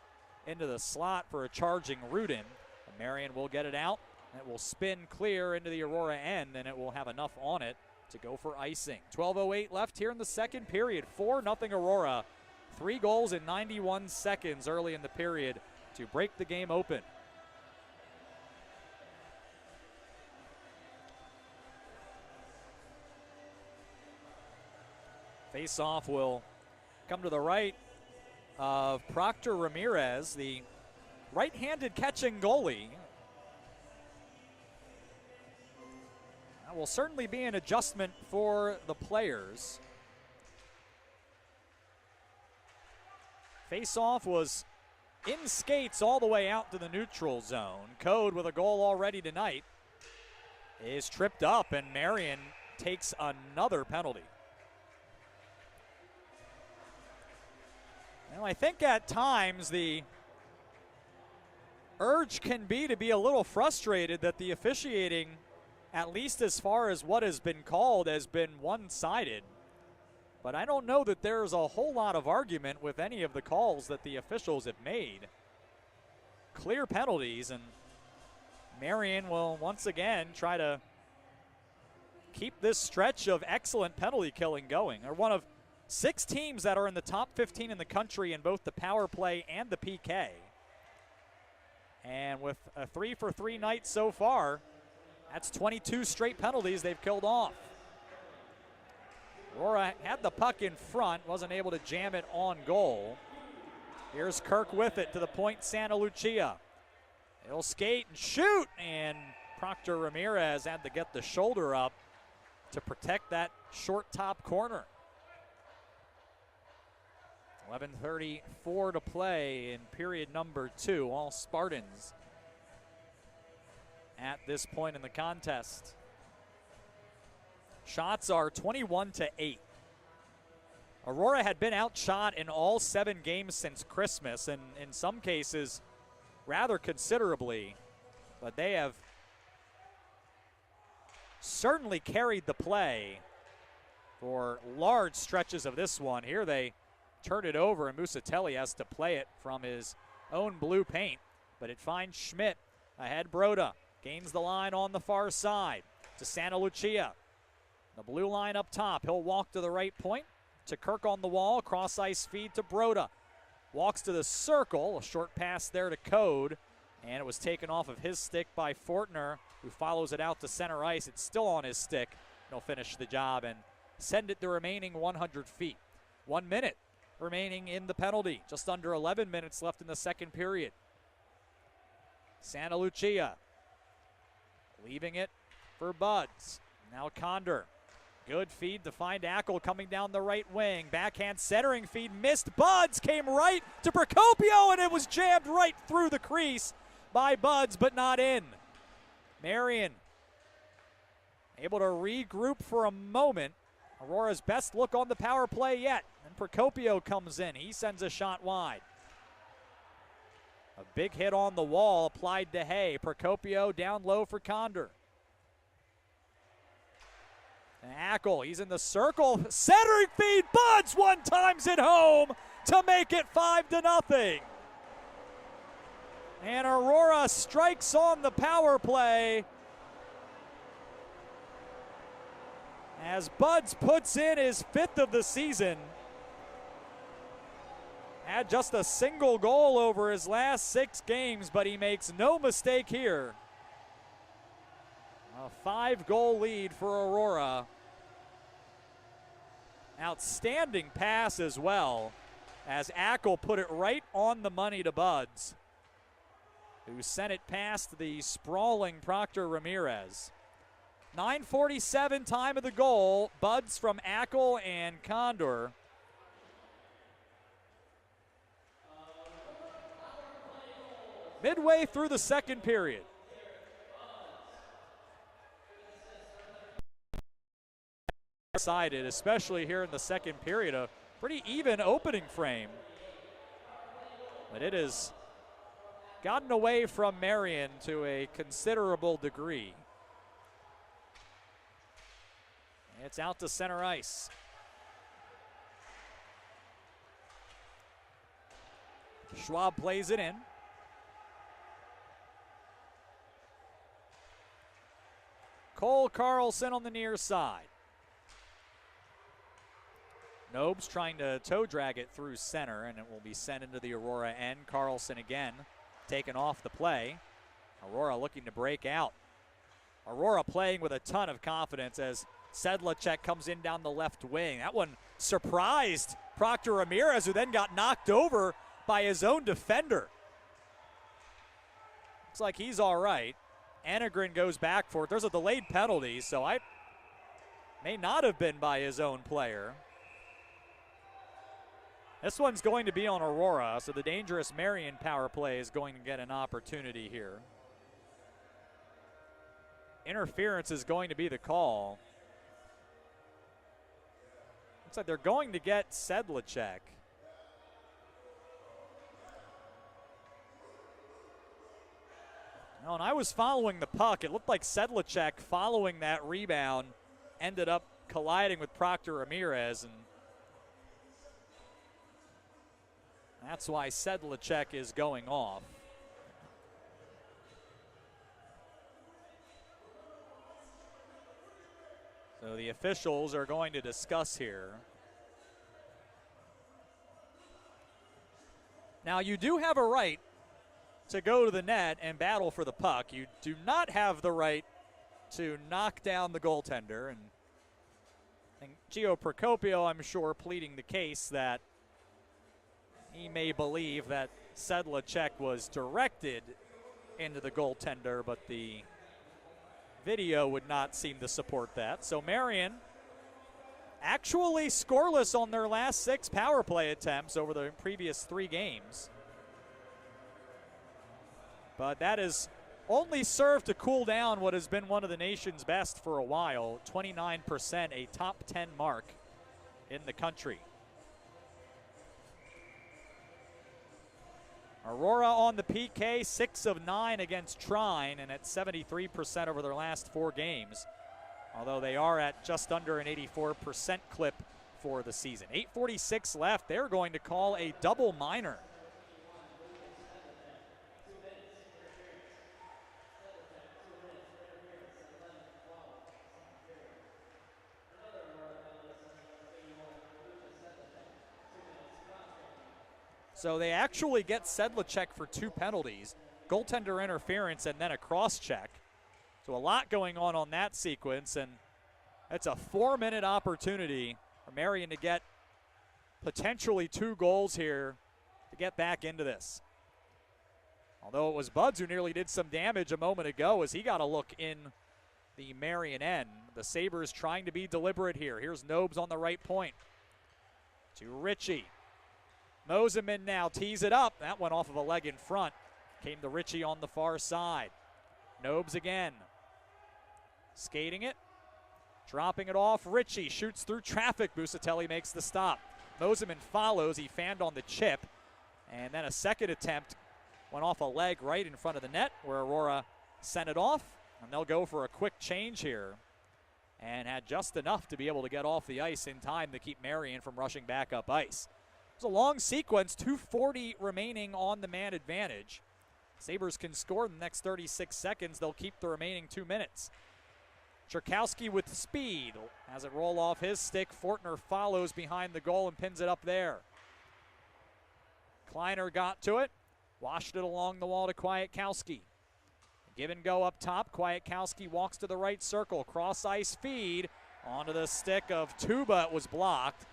into the slot for a charging Rudin. Marian will get it out. It will spin clear into the Aurora end, and it will have enough on it to go for icing. 12:08 left here in the second period. 4-0 Aurora. 3 goals in 91 seconds early in the period to break the game open. Face-off will come to the right of Proctor Ramirez, the right-handed catching goalie. That will certainly be an adjustment for the players. Face-off was in skates all the way out to the neutral zone. Code, with a goal already tonight, is tripped up, and Marian takes another penalty. Well, I think at times the urge can be to be a little frustrated that the officiating, at least as far as what has been called, has been one-sided. But I don't know that there's a whole lot of argument with any of the calls that the officials have made. Clear penalties, and Marian will once again try to keep this stretch of excellent penalty killing going. They're one of 6 teams that are in the top 15 in the country in both the power play and the PK. And with a 3-for-3 night so far, that's 22 straight penalties they've killed off. Aurora had the puck in front, wasn't able to jam it on goal. Here's Kirk with it to the point, Santa Lucia. He'll skate and shoot, and Proctor Ramirez had to get the shoulder up to protect that short top corner. 11:34 to play in period number 2. All Spartans at this point in the contest. Shots are 21-8. Aurora had been outshot in all 7 games since Christmas, and in some cases rather considerably, but they have certainly carried the play for large stretches of this one. Here they turn it over, and Musatelli has to play it from his own blue paint, but it finds Schmidt ahead. Broda gains the line on the far side to Santa Lucia. The blue line up top. He'll walk to the right point to Kirk on the wall. Cross ice feed to Broda. Walks to the circle. A short pass there to Code, and it was taken off of his stick by Fortner, who follows it out to center ice. It's still on his stick. He'll finish the job and send it the remaining 100 feet. 1 minute remaining in the penalty. Just under 11 minutes left in the second period. Santa Lucia leaving it for Buds. Now Condor. Good feed to find Ackle coming down the right wing. Backhand centering feed missed. Buds came right to Procopio, and it was jammed right through the crease by Buds, but not in. Marian able to regroup for a moment. Aurora's best look on the power play yet. And Procopio comes in. He sends a shot wide. A big hit on the wall applied to Hay. Procopio down low for Condor. And Ackle, he's in the circle. Centering feed. Buds one times it home to make it 5-0. And Aurora strikes on the power play as Buds puts in his 5th of the season. Had just a single goal over his last 6 games, but he makes no mistake here. A 5-goal lead for Aurora. Outstanding pass as well, as Ackle put it right on the money to Buds, who sent it past the sprawling Proctor Ramirez. 9:47 time of the goal. Buds from Ackle and Condor. Midway through the second period. Decided, especially here in the second period, a pretty even opening frame. But it has gotten away from Marian to a considerable degree. It's out to center ice. Schwab plays it in. Cole Carlson on the near side. Nobes trying to toe drag it through center, and it will be sent into the Aurora end. Carlson again taken off the play. Aurora looking to break out. Aurora playing with a ton of confidence as Sedlacek comes in down the left wing. That one surprised Proctor Ramirez, who then got knocked over by his own defender. Looks like he's all right. Annegren goes back for it. There's a delayed penalty, so I may not have been by his own player. This one's going to be on Aurora, so the dangerous Marian power play is going to get an opportunity here. Interference is going to be the call. Looks like they're going to get Sedlacek. When I was following the puck, it looked like Sedlacek, following that rebound, ended up colliding with Proctor Ramirez, and that's why Sedlacek is going off. So the officials are going to discuss here. Now, you do have a right to go to the net and battle for the puck. You do not have the right to knock down the goaltender. And Gio Procopio, I'm sure, pleading the case that he may believe that Sedlacek was directed into the goaltender, but the video would not seem to support that. So Marian actually scoreless on their last 6 power play attempts over the previous 3 games. But that has only served to cool down what has been one of the nation's best for a while. 29%, a top 10 mark in the country. Aurora on the PK, 6 of 9 against Trine, and at 73% over their last 4 games. Although they are at just under an 84% clip for the season. 8:46 left. They're going to call a double minor. So they actually get Sedlacek for 2 penalties, goaltender interference, and then a cross-check. So a lot going on that sequence, and it's a 4-minute opportunity for Marian to get potentially 2 goals here to get back into this. Although it was Buds who nearly did some damage a moment ago as he got a look in the Marian end. The Sabres trying to be deliberate here. Here's Nobes on the right point to Ritchie. Moseman now tees it up. That went off of a leg in front. Came to Ritchie on the far side. Nobes again. Skating it. Dropping it off. Ritchie shoots through traffic. Busatelli makes the stop. Moseman follows. He fanned on the chip. And then a second attempt went off a leg right in front of the net where Aurora sent it off. And they'll go for a quick change here. And had just enough to be able to get off the ice in time to keep Marian from rushing back up ice. It was a long sequence, 2:40 remaining on the man advantage. Sabres can score in the next 36 seconds. They'll keep the remaining 2 minutes. Cherkowski with speed. Has it roll off his stick. Fortner follows behind the goal and pins it up there. Kleiner got to it. Washed it along the wall to Kwiatkowski. Give and go up top. Kwiatkowski walks to the right circle. Cross ice feed. Onto the stick of Tuba. It was blocked.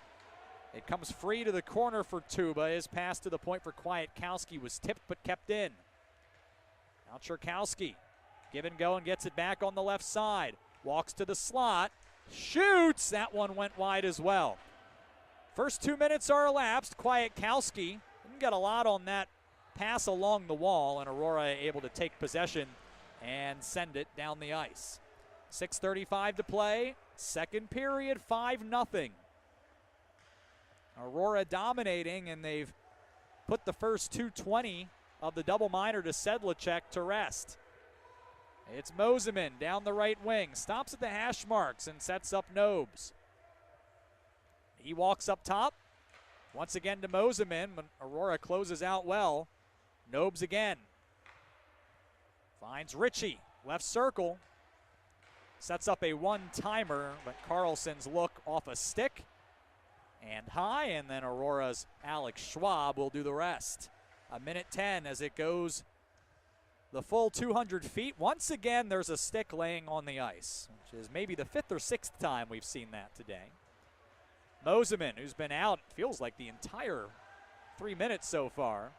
It comes free to the corner for Tuba. His pass to the point for Kwiatkowski was tipped but kept in. Now Cherkowski. Give and go and gets it back on the left side. Walks to the slot. Shoots. That one went wide as well. First 2 minutes are elapsed. Kwiatkowski didn't get a lot on that pass along the wall, and Aurora able to take possession and send it down the ice. 6:35 to play. Second period, 5-0. Aurora dominating, and they've put the first 2:20 of the double minor to Sedlacek to rest. It's Moseman down the right wing, stops at the hash marks and sets up Nobes. He walks up top, once again to Moseman. Aurora closes out well. Nobes again. Finds Ritchie, left circle. Sets up a one-timer, but Carlson's look off a stick and high, and then Aurora's Alex Schwab will do the rest. 1:10 as it goes the full 200 feet. Once again, there's a stick laying on the ice, which is maybe the 5th or 6th time we've seen that today. Moseman, who's been out, feels like the entire 3 minutes so far,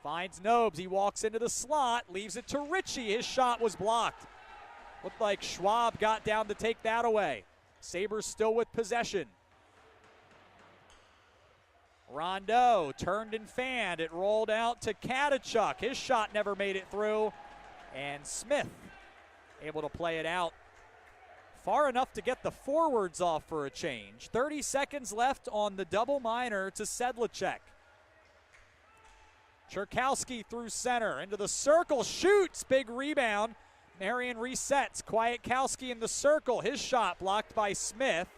finds Nobes. He walks into the slot, leaves it to Ritchie. His shot was blocked. Looked like Schwab got down to take that away. Sabres still with possession. Rondeau turned and fanned. It rolled out to Katachuk. His shot never made it through. And Smith able to play it out far enough to get the forwards off for a change. 30 seconds left on the double minor to Sedlacek. Cherkowski through center into the circle, shoots, big rebound. Marian resets. Kwiatkowski in the circle. His shot blocked by Smith.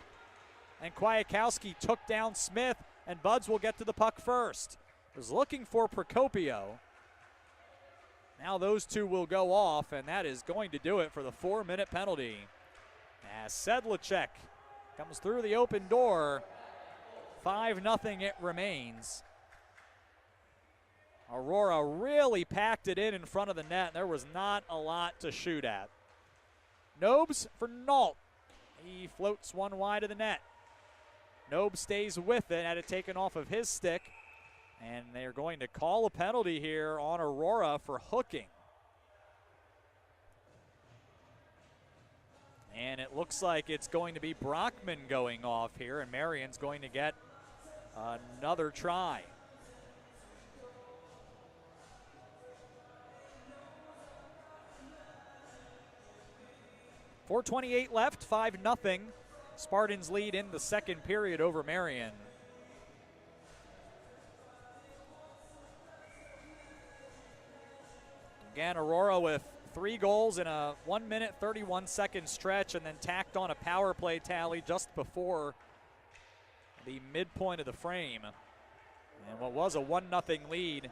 And Kwiatkowski took down Smith, and Buds will get to the puck first. Was looking for Procopio. Now those two will go off, and that is going to do it for the 4-minute penalty. As Sedlacek comes through the open door, 5-0 it remains. Aurora really packed it in front of the net. There was not a lot to shoot at. Nobes for Nault. He floats one wide of the net. Nobes stays with it, had it taken off of his stick, and they're going to call a penalty here on Aurora for hooking. And it looks like it's going to be Brockman going off here, and Marian's going to get another try. 4:28 left, 5-0. Spartans lead in the second period over Marian. Again, Aurora with 3 goals in a 1-minute, 31-second stretch, and then tacked on a power play tally just before the midpoint of the frame. And what was a 1-0 lead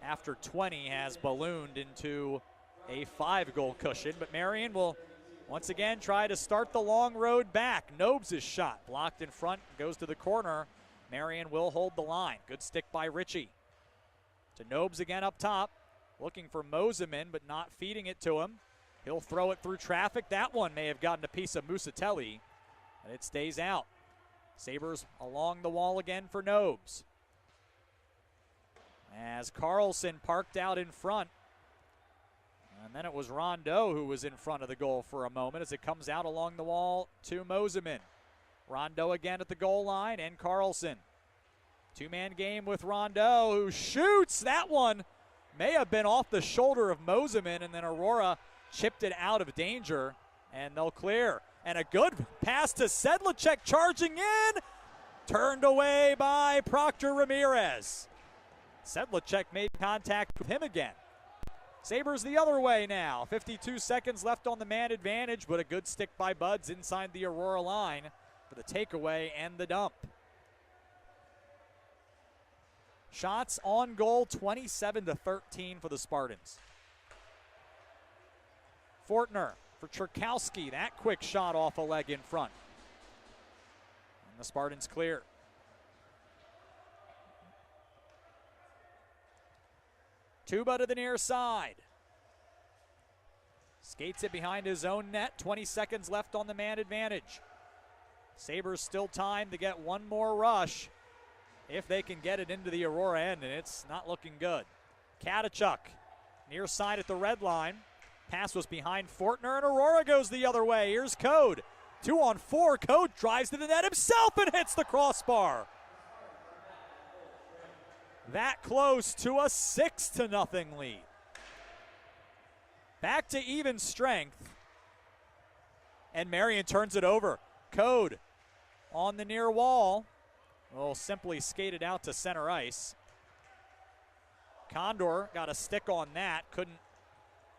after 20 has ballooned into a 5-goal cushion, but Marian will once again try to start the long road back. Nobes' shot blocked in front, goes to the corner. Marian will hold the line. Good stick by Ritchie. To Nobes again up top, looking for Moseman, but not feeding it to him. He'll throw it through traffic. That one may have gotten a piece of Musatelli, and it stays out. Sabres along the wall again for Nobes. As Carlson parked out in front. And then it was Rondeau who was in front of the goal for a moment as it comes out along the wall to Moseman. Rondeau again at the goal line, and Carlson. 2-man game with Rondeau, who shoots. That one may have been off the shoulder of Moseman, and then Aurora chipped it out of danger, and they'll clear. And a good pass to Sedlacek charging in. Turned away by Proctor Ramirez. Sedlacek made contact with him again. Sabres the other way now. 52 seconds left on the man advantage, but a good stick by Buds inside the Aurora line for the takeaway and the dump. Shots on goal, 27-13 for the Spartans. Fortner for Cherkowski. That quick shot off a leg in front. And the Spartans clear. Tuba to the near side. Skates it behind his own net. 20 seconds left on the man advantage. Sabres still time to get one more rush if they can get it into the Aurora end, and it's not looking good. Katachuk near side at the red line. Pass was behind Fortner, and Aurora goes the other way. Here's Code. 2-on-4. Code drives to the net himself and hits the crossbar. That close to a 6-0 lead. Back to even strength. And Marian turns it over. Code on the near wall. Will simply skate it out to center ice. Condor got a stick on that, couldn't,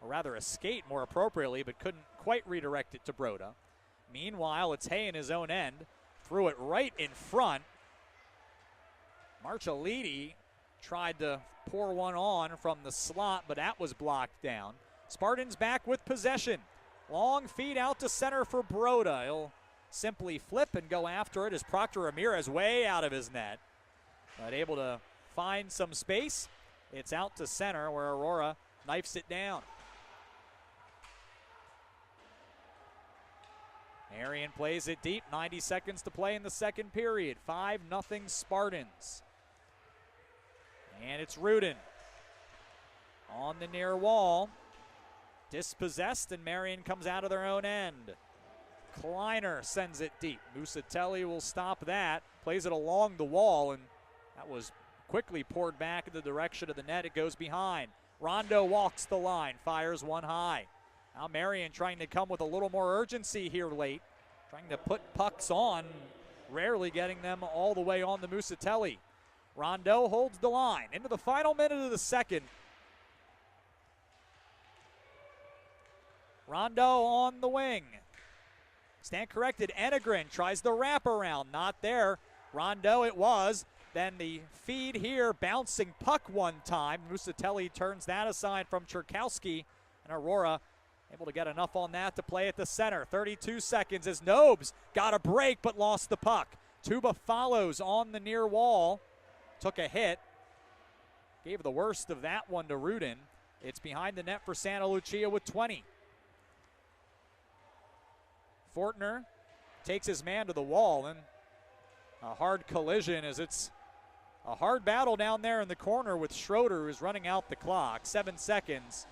or rather a skate more appropriately, but couldn't quite redirect it to Broda. Meanwhile, it's Hay in his own end, threw it right in front. Marchaliti tried to pour one on from the slot, but that was blocked down. Spartans back with possession. Long feed out to center for Broda. He'll simply flip and go after it as Proctor Ramirez way out of his net. But able to find some space. It's out to center where Aurora knifes it down. Marian plays it deep. 90 seconds to play in the second period. 5-0 Spartans. And it's Rudin on the near wall. Dispossessed, and Marian comes out of their own end. Kleiner sends it deep. Musatelli will stop that. Plays it along the wall, and that was quickly poured back in the direction of the net. It goes behind. Rondo walks the line, fires one high. Now Marian trying to come with a little more urgency here late. Trying to put pucks on, rarely getting them all the way on the Musatelli. Rondo holds the line into the final minute of the second. Rondo on the wing. Stand corrected. Enegren tries the wraparound. Not there. Rondo it was. Then the feed here, bouncing puck one time. Musatelli turns that aside from Cherkowski. And Aurora able to get enough on that to play at the center. 32 seconds as Nobes got a break but lost the puck. Tuba follows on the near wall. Took a hit. Gave the worst of that one to Rudin. It's behind the net for Santa Lucia with 20. Fortner takes his man to the wall, and a hard collision as it's a hard battle down there in the corner with Schroeder, who's running out the clock. 7 seconds.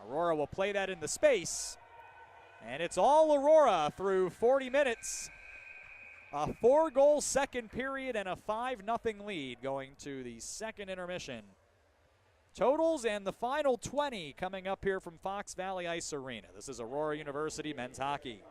Aurora will play that in the space, and it's all Aurora through 40 minutes. A 4-goal second period and a 5-0 lead going to the second intermission. Totals and the final 20 coming up here from Fox Valley Ice Arena. This is Aurora University men's hockey.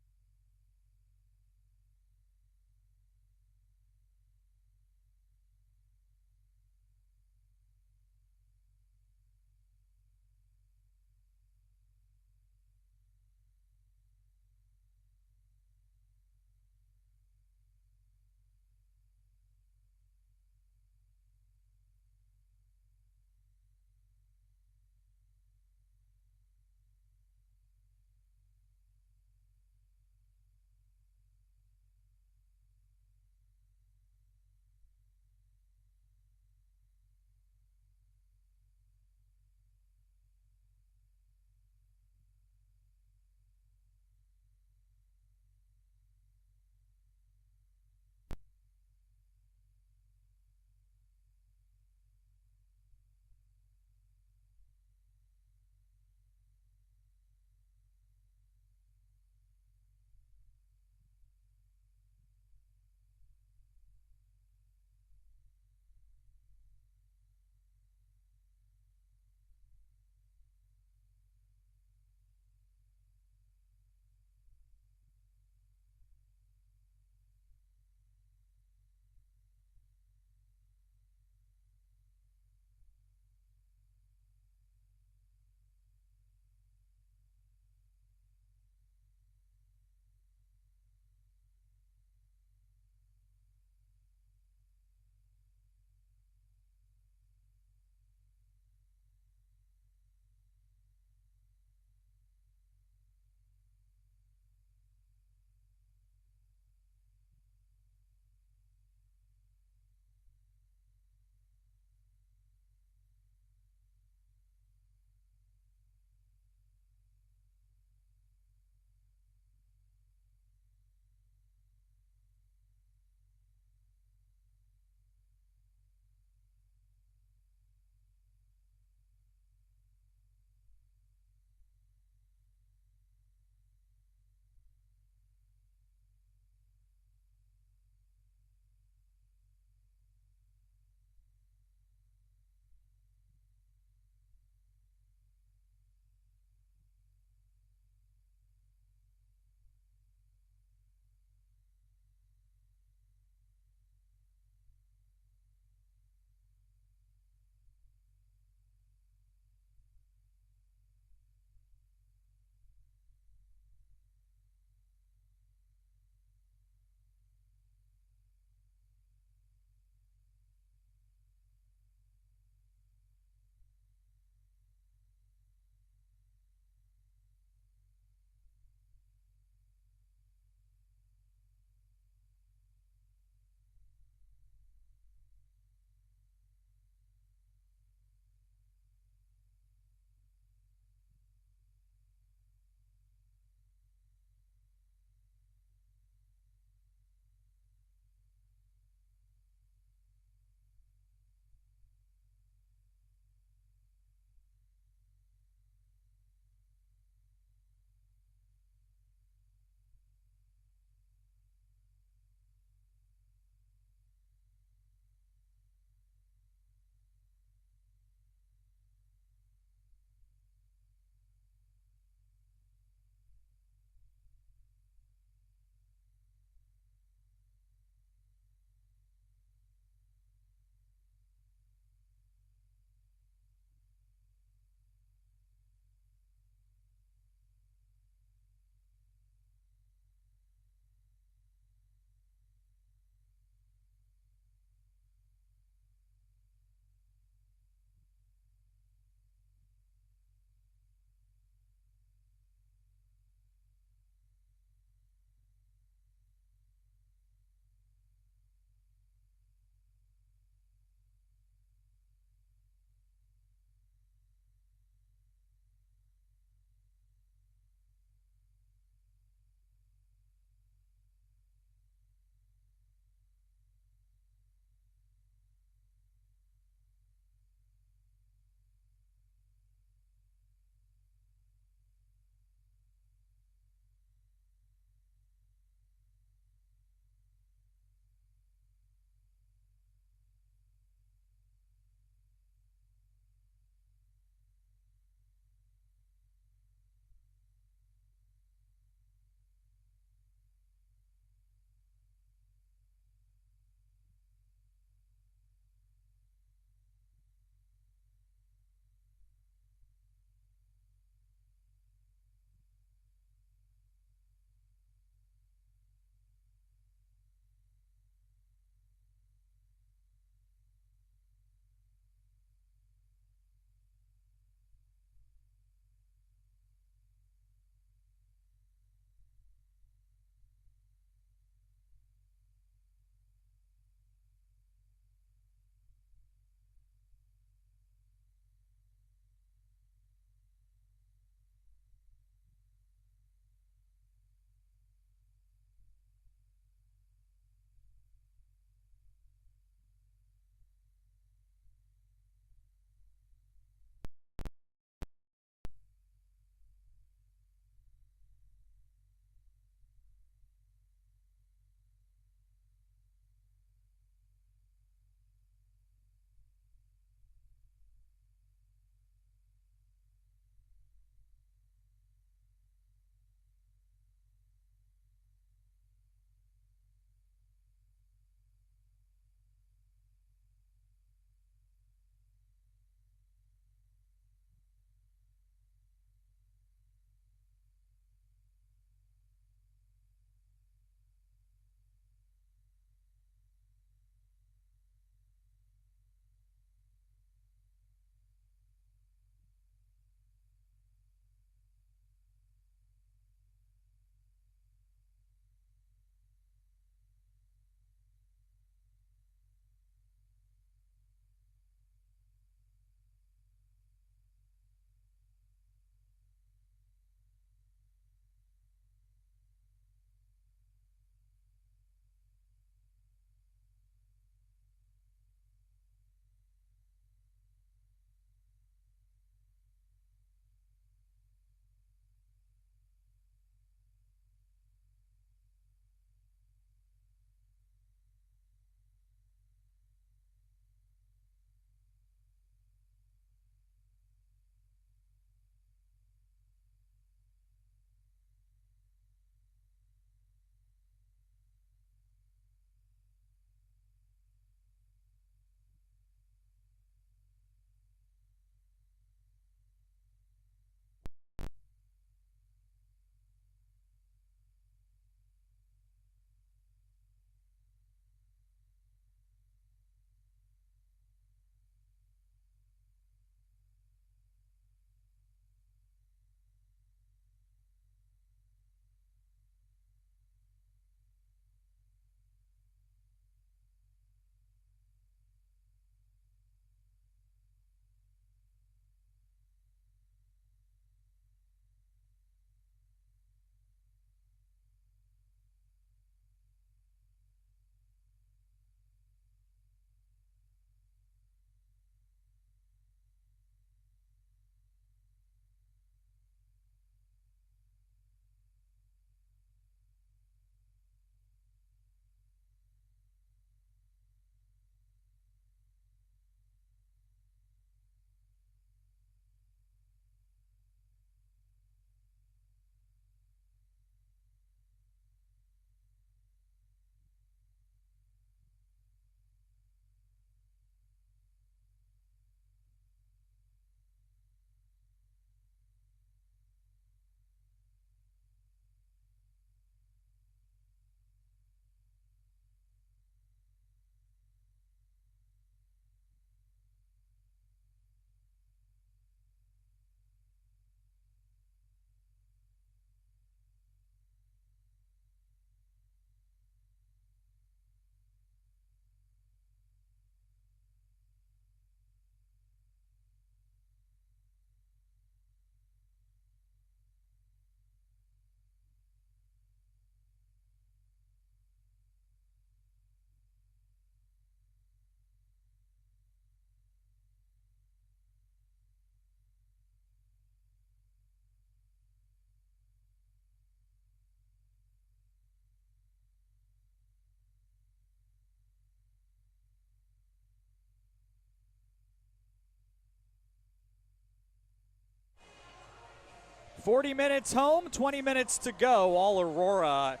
40 minutes home, 20 minutes to go. All Aurora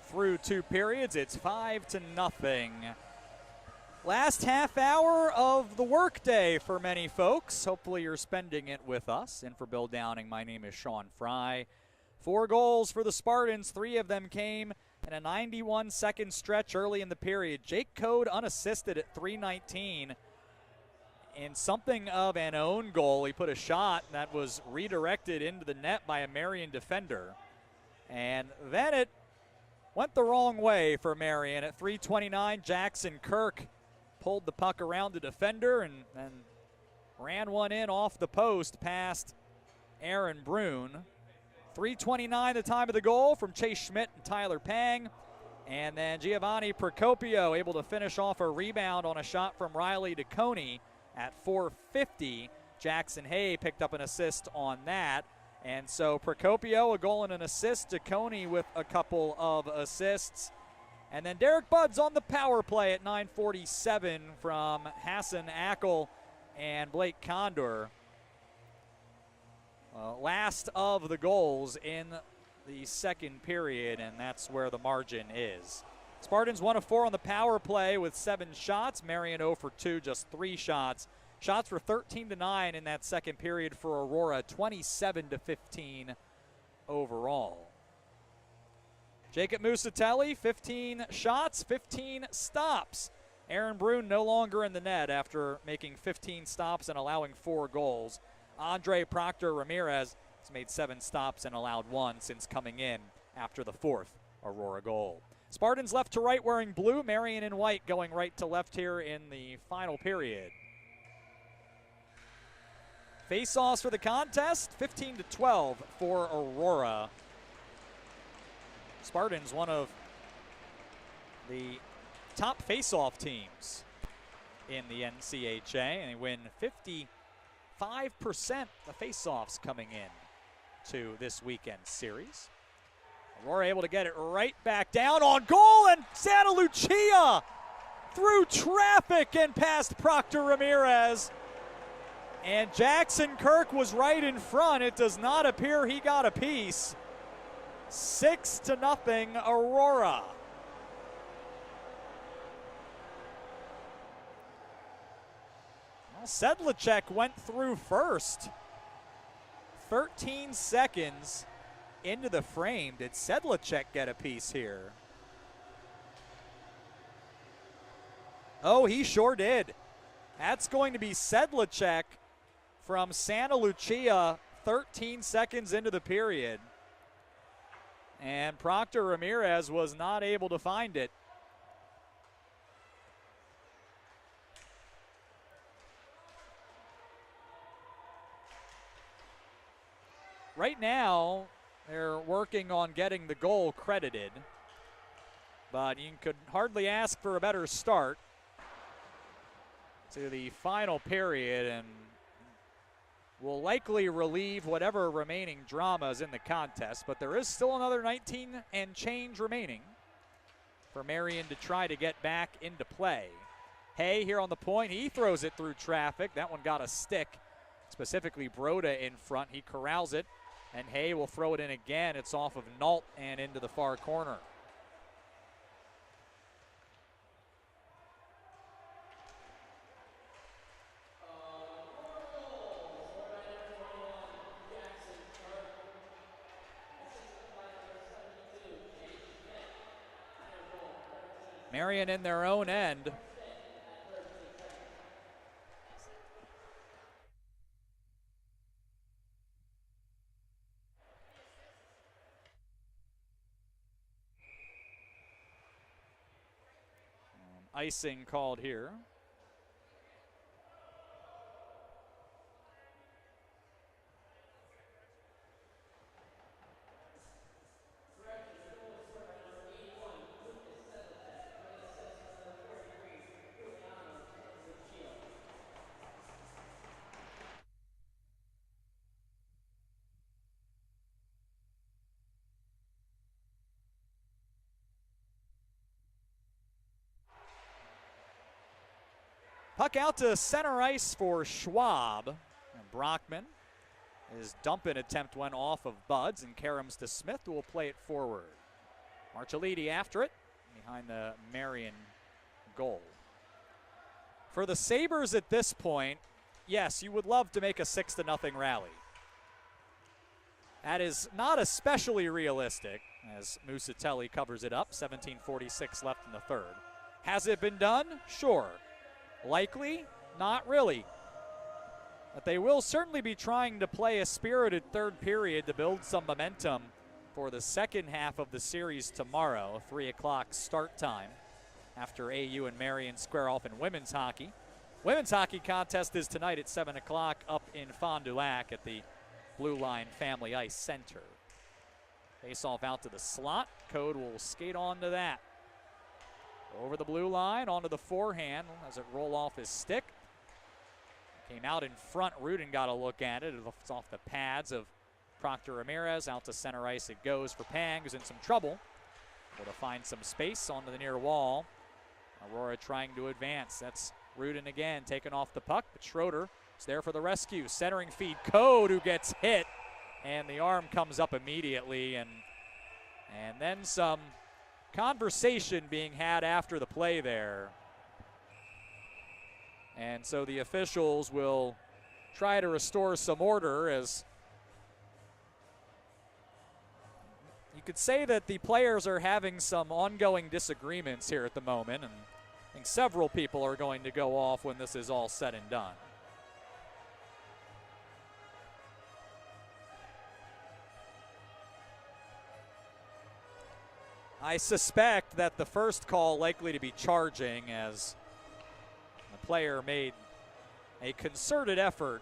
through 2 periods. It's 5-0. Last half hour of the workday for many folks. Hopefully you're spending it with us. In for Bill Downing, my name is Sean Fry. 4 goals for the Spartans. 3 of them came in a 91-second stretch early in the period. Jake Code unassisted at 3:19. In something of an own goal, he put a shot that was redirected into the net by a Marian defender. And then it went the wrong way for Marian. At 3:29, Jackson Kirk pulled the puck around the defender and ran one in off the post past Aaron Brune. 3:29 the time of the goal from Chase Schmidt and Tyler Pang. And then Giovanni Procopio able to finish off a rebound on a shot from Riley DeConey. At 4:50, Jackson Hay picked up an assist on that. And so Procopio, a goal and an assist. DeConey with a couple of assists. And then Derek Buds on the power play at 9:47 from Hassan Ackel and Blake Condor. Last of the goals in the second period, and that's where the margin is. Spartans 1 of 4 on the power play with 7 shots. Marian 0 for 2, just 3 shots. Shots were 13-9 in that second period for Aurora, 27-15 overall. Jacob Musatelli, 15 shots, 15 stops. Aaron Brune no longer in the net after making 15 stops and allowing 4 goals. Andre Proctor Ramirez has made 7 stops and allowed 1 since coming in after the 4th Aurora goal. Spartans left to right wearing blue, Marian in white going right to left here in the final period. Face-offs for the contest, 15-12 for Aurora. Spartans, one of the top face-off teams in the NCHA, and they win 55% of face-offs coming in to this weekend series. Aurora able to get it right back down on goal, and Santa Lucia through traffic and past Proctor Ramirez. And Jackson Kirk was right in front. It does not appear he got a piece. 6-0 Aurora. Well, Sedlacek went through first. 13 seconds into the frame. Did Sedlacek get a piece here? Oh, he sure did. That's going to be Sedlacek from Santa Lucia, 13 seconds into the period. And Proctor Ramirez was not able to find it. Right now, they're working on getting the goal credited, but you could hardly ask for a better start to the final period, and will likely relieve whatever remaining drama is in the contest, but there is still another 19 and change remaining for Marian to try to get back into play. Hay here on the point, he throws it through traffic. That one got a stick, specifically Broda in front. He corrals it, and Hay will throw it in again. It's off of Nault and into the far corner. Marian in their own end. Icing called here. Puck out to center ice for Schwab. And Brockman His dump-in attempt went off of Buds, and Karams to Smith, who will play it forward. Marchaliti after it, behind the Marian goal. For the Sabres at this point, yes, you would love to make a 6-0 rally. That is not especially realistic, as Musatelli covers it up. 17:46 left in the third. Has it been done? Sure. Likely? Not really. But they will certainly be trying to play a spirited third period to build some momentum for the second half of the series tomorrow, 3 o'clock start time, after AU and Marian square off in women's hockey. Women's hockey contest is tonight at 7 o'clock up in Fond du Lac at the Blue Line Family Ice Center. Face off out to the slot. Code will skate onto that. Over the blue line, onto the forehand as it roll off his stick. Came out in front. Rudin got a look at it. It's off the pads of Proctor Ramirez. Out to center ice it goes for Pang, who's in some trouble. Able to find some space onto the near wall. Aurora trying to advance. That's Rudin again, taking off the puck, but Schroeder is there for the rescue. Centering feed, Code, who gets hit, and the arm comes up immediately, and then some conversation being had after the play there. And so the officials will try to restore some order, as you could say that the players are having some ongoing disagreements here at the moment, and I think several people are going to go off when this is all said and done. I suspect that the first call likely to be charging, as the player made a concerted effort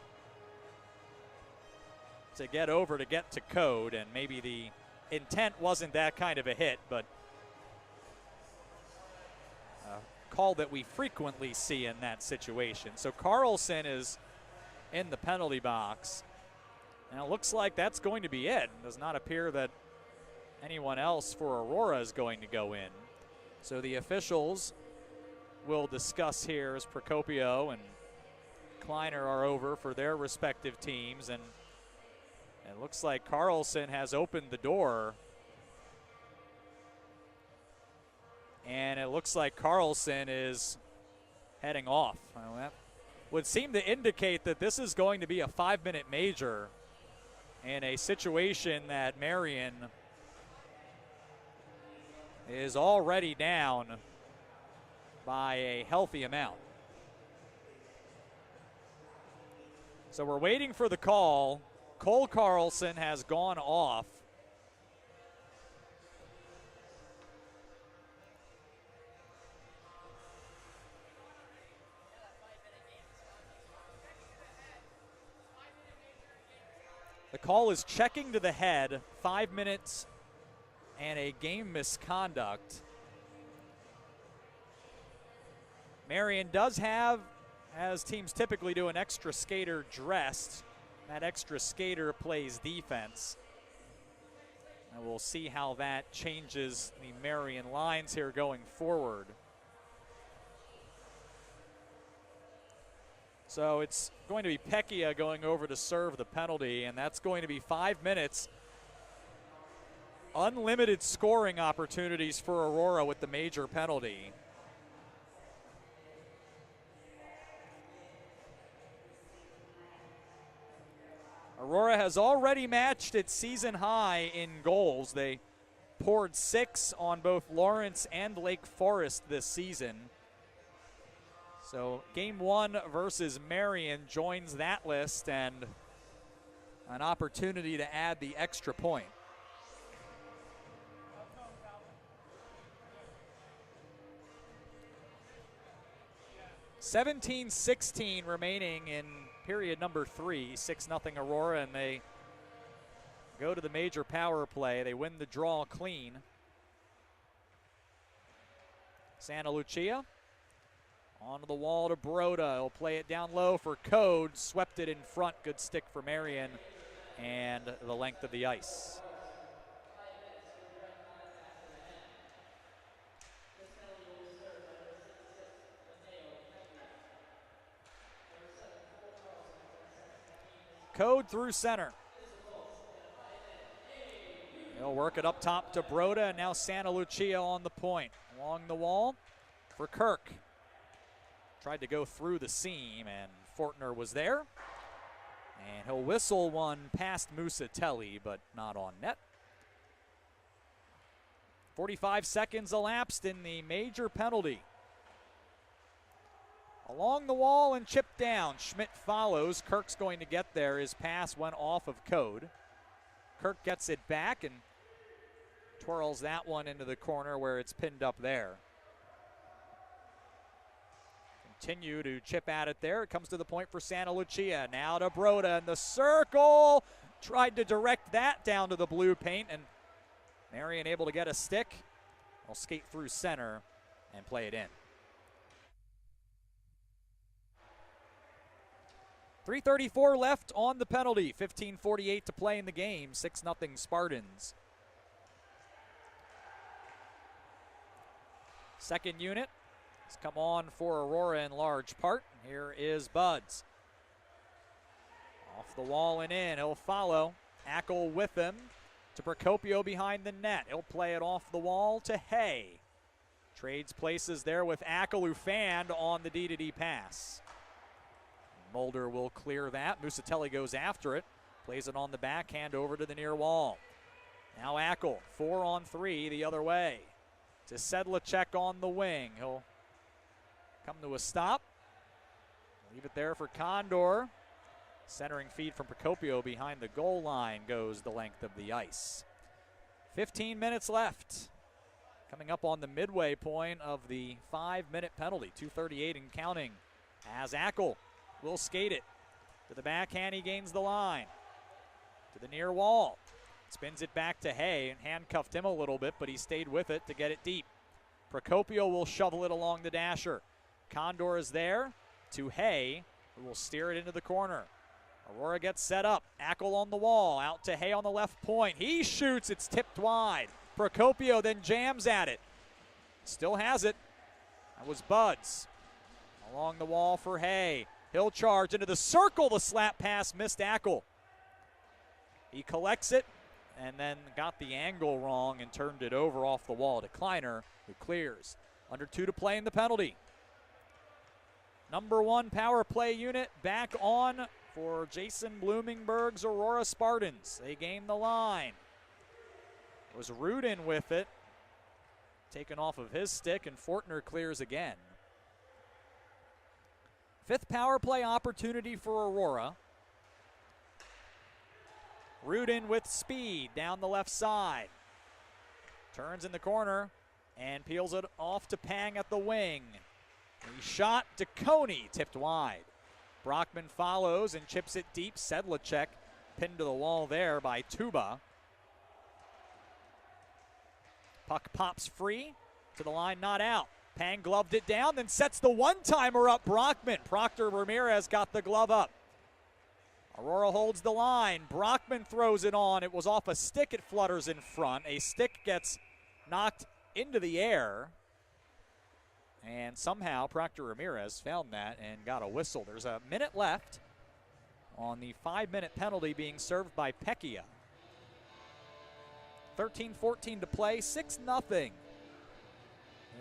to get over to get to Code, and maybe the intent wasn't that kind of a hit, but a call that we frequently see in that situation. So Carlson is in the penalty box, and it looks like that's going to be it. It does not appear that anyone else for Aurora is going to go in. So the officials will discuss here as Procopio and Kleiner are over for their respective teams, and it looks like Carlson has opened the door, and it looks like Carlson is heading off. Well, that would seem to indicate that this is going to be a 5-minute major in a situation that Marian is already down by a healthy amount. So we're waiting for the call. Cole Carlson has gone off. The call is checking to the head, 5 minutes and a game misconduct. Marian does have, as teams typically do, an extra skater dressed. That extra skater plays defense. And we'll see how that changes the Marian lines here going forward. So it's going to be Pecchia going over to serve the penalty, and that's going to be 5 minutes. Unlimited scoring opportunities for Aurora with the major penalty. Aurora has already matched its season high in goals. They poured 6 on both Lawrence and Lake Forest this season. So game 1 versus Marian joins that list, and an opportunity to add the extra point. $17-16 remaining in period number 3, 6-0 Aurora, and they go to the major power play. They win the draw clean. Santa Lucia onto the wall to Broda. He'll play it down low for Code. Swept it in front. Good stick for Marian, and the length of the ice. Code through center. He'll work it up top to Broda, and now Santa Lucia on the point. Along the wall for Kirk. Tried to go through the seam, and Fortner was there. And he'll whistle one past Musatelli, but not on net. 45 seconds elapsed in the major penalty. Along the wall and chipped down. Schmidt follows. Kirk's going to get there. His pass went off of code. Kirk gets it back and twirls that one into the corner where it's pinned up there. Continue to chip at it there. It comes to the point for Santa Lucia. Now to Broda in the circle. Tried to direct that down to the blue paint, and Marian able to get a stick. Will skate through center and play it in. 3:34 left on the penalty. 15:48 to play in the game. 6-0 Spartans. Second unit has come on for Aurora in large part. Here is Buds. Off the wall and in. He'll follow. Ackle with him to Procopio behind the net. He'll play it off the wall to Hay. Trades places there with Ackle, who fanned on the D-to-D pass. Mulder will clear that. Musatelli goes after it. Plays it on the backhand over to the near wall. Now Ackle, 4-on-3 the other way. To Sedlacek on the wing. He'll come to a stop. Leave it there for Condor. Centering feed from Procopio behind the goal line goes the length of the ice. 15 minutes left. Coming up on the midway point of the 5-minute penalty. 2:38 and counting. As Ackle will skate it. To the backhand, he gains the line. To the near wall. Spins it back to Hay and handcuffed him a little bit, but he stayed with it to get it deep. Procopio will shovel it along the dasher. Condor is there to Hay, who will steer it into the corner. Aurora gets set up. Ackle on the wall. Out to Hay on the left point. He shoots. It's tipped wide. Procopio then jams at it. Still has it. That was Buds. Along the wall for Hay. He'll charge into the circle. The slap pass missed Ackle. He collects it and then got the angle wrong and turned it over off the wall to Kleiner, who clears. Under 2 to play in the penalty. Number 1 power play unit back on for Jason Bloomingberg's Aurora Spartans. They gain the line. It was Rudin with it. Taken off of his stick, and Fortner clears again. 5th power play opportunity for Aurora. Rudin with speed down the left side. Turns in the corner and peels it off to Pang at the wing. He shot to Coney, tipped wide. Brockman follows and chips it deep. Sedlacek pinned to the wall there by Tuba. Puck pops free to the line, not out. Pang gloved it down, then sets the one-timer up. Brockman. Proctor Ramirez got the glove up. Aurora holds the line. Brockman throws it on. It was off a stick. It flutters in front. A stick gets knocked into the air. And somehow Proctor Ramirez found that and got a whistle. There's a minute left on the 5-minute penalty being served by Pecchia. 13-14 to play, 6-0.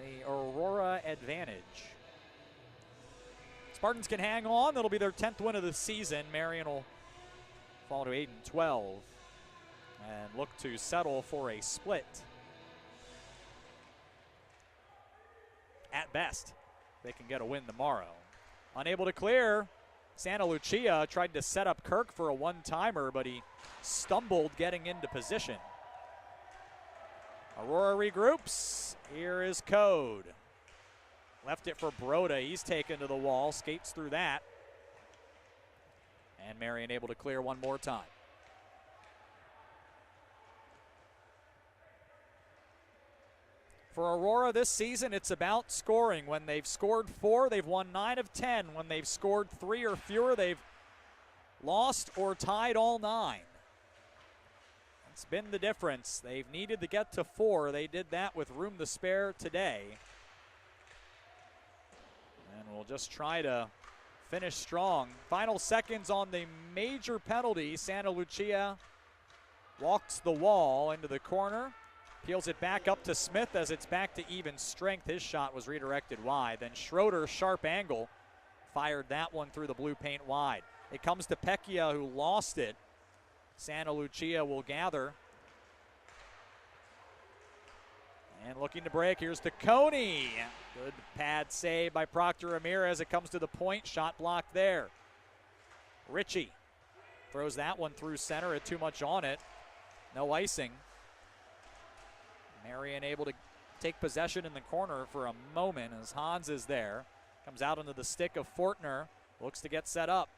The Aurora advantage. Spartans can hang on. That'll be their 10th win of the season. Marian will fall to 8-12 and look to settle for a split. At best, they can get a win tomorrow. Unable to clear. Santa Lucia tried to set up Kirk for a one-timer, but he stumbled getting into position. Aurora regroups. Here is Code. Left it for Broda. He's taken to the wall, skates through that. And Marian able to clear one more time. For Aurora this season, it's about scoring. When they've scored 4, they've won 9 of 10. When they've scored 3 or fewer, they've lost or tied all 9. It's been the difference. They've needed to get to 4. They did that with room to spare today. And we'll just try to finish strong. Final seconds on the major penalty. Santa Lucia walks the wall into the corner, peels it back up to Smith as it's back to even strength. His shot was redirected wide. Then Schroeder, sharp angle, fired that one through the blue paint wide. It comes to Pecchia, who lost it. Santa Lucia will gather. And looking to break, here's to Coney. Good pad save by Proctor Ramirez. It comes to the point, shot blocked there. Ritchie throws that one through center, had too much on it. No icing. Marian able to take possession in the corner for a moment as Hans is there. Comes out into the stick of Fortner, looks to get set up.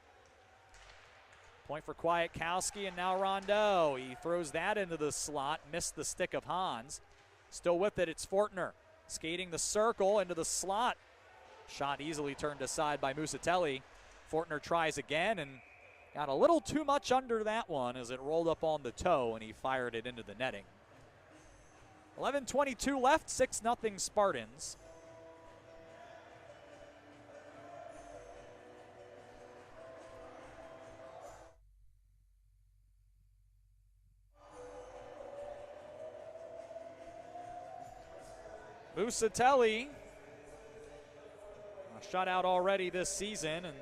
Point for Kwiatkowski, and now Rondeau. He throws that into the slot, missed the stick of Hans. Still with it, it's Fortner. Skating the circle into the slot. Shot easily turned aside by Musatelli. Fortner tries again and got a little too much under that one as it rolled up on the toe and he fired it into the netting. 11:22 left, 6-0 Spartans. Musatelli, a shutout already this season and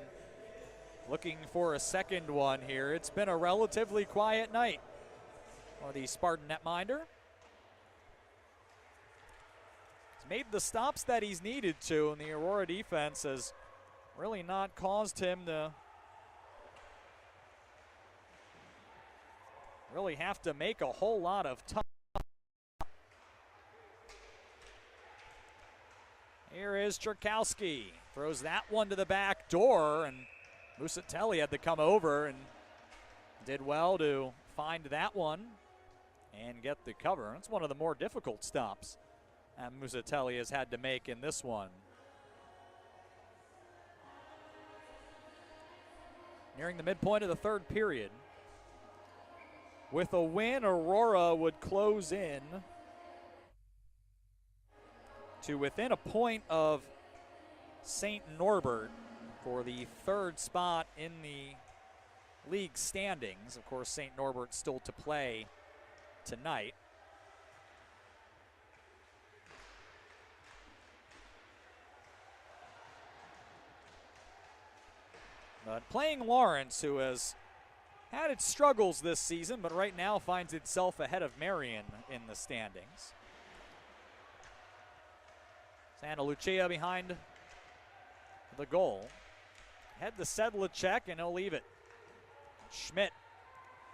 looking for a second one here. It's been a relatively quiet night for the Spartan netminder. He's made the stops that he's needed to, and the Aurora defense has really not caused him to really have to make a whole lot of tough. Here is Cherkowski. Throws that one to the back door, and Musatelli had to come over and did well to find that one and get the cover. It's one of the more difficult stops that Musatelli has had to make in this one. Nearing the midpoint of the third period. With a win, Aurora would close in to within a point of St. Norbert for the third spot in the league standings. Of course, St. Norbert still to play tonight. But playing Lawrence, who has had its struggles this season, but right now finds itself ahead of Marian in the standings. Santa Lucia behind the goal. Head to Sedlacek, and he'll leave it. Schmidt,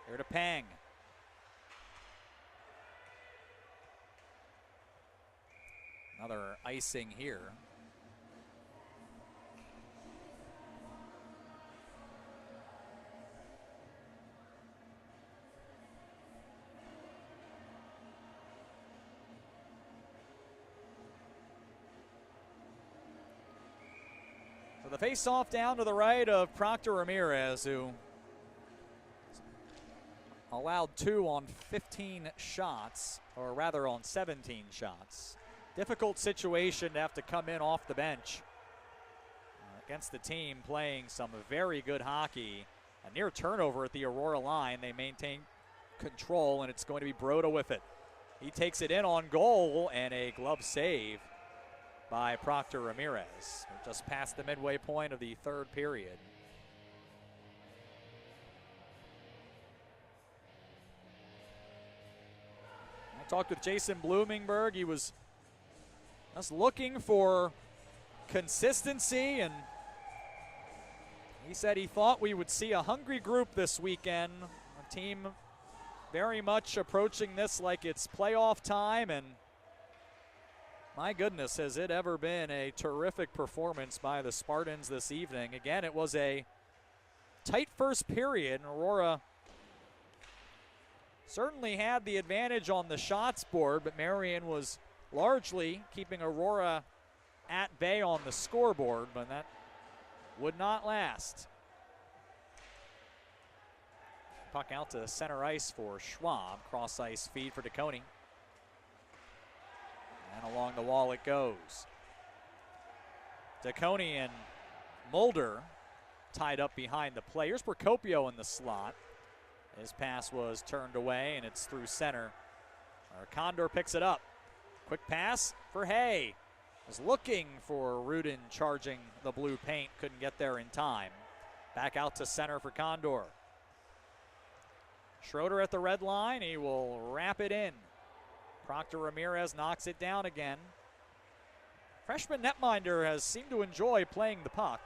here to Pang. Another icing here. So the face-off down to the right of Proctor Ramirez, who allowed 2 on 15 shots, or rather on 17 shots. Difficult situation to have to come in off the bench against the team playing some very good hockey. A near turnover at the Aurora line. They maintain control, and it's going to be Broda with it. He takes it in on goal, and a glove save by Proctor Ramirez. We're just past the midway point of the third period. I talked with Jason Blumenberg. He was just looking for consistency, and he said he thought we would see a hungry group this weekend. A team very much approaching this like it's playoff time, and my goodness, has it ever been a terrific performance by the Spartans this evening. Again, it was a tight first period, and Aurora certainly had the advantage on the shots board, but Marian was largely keeping Aurora at bay on the scoreboard, but that would not last. Puck out to center ice for Schwab. Cross ice feed for DeConey. And along the wall it goes. DeConey and Mulder tied up behind the play. Here's Procopio in the slot. His pass was turned away, and it's through center. Condor picks it up. Quick pass for Hay. Was looking for Rudin charging the blue paint. Couldn't get there in time. Back out to center for Condor. Schroeder at the red line. He will wrap it in. Proctor Ramirez knocks it down again. Freshman netminder has seemed to enjoy playing the puck.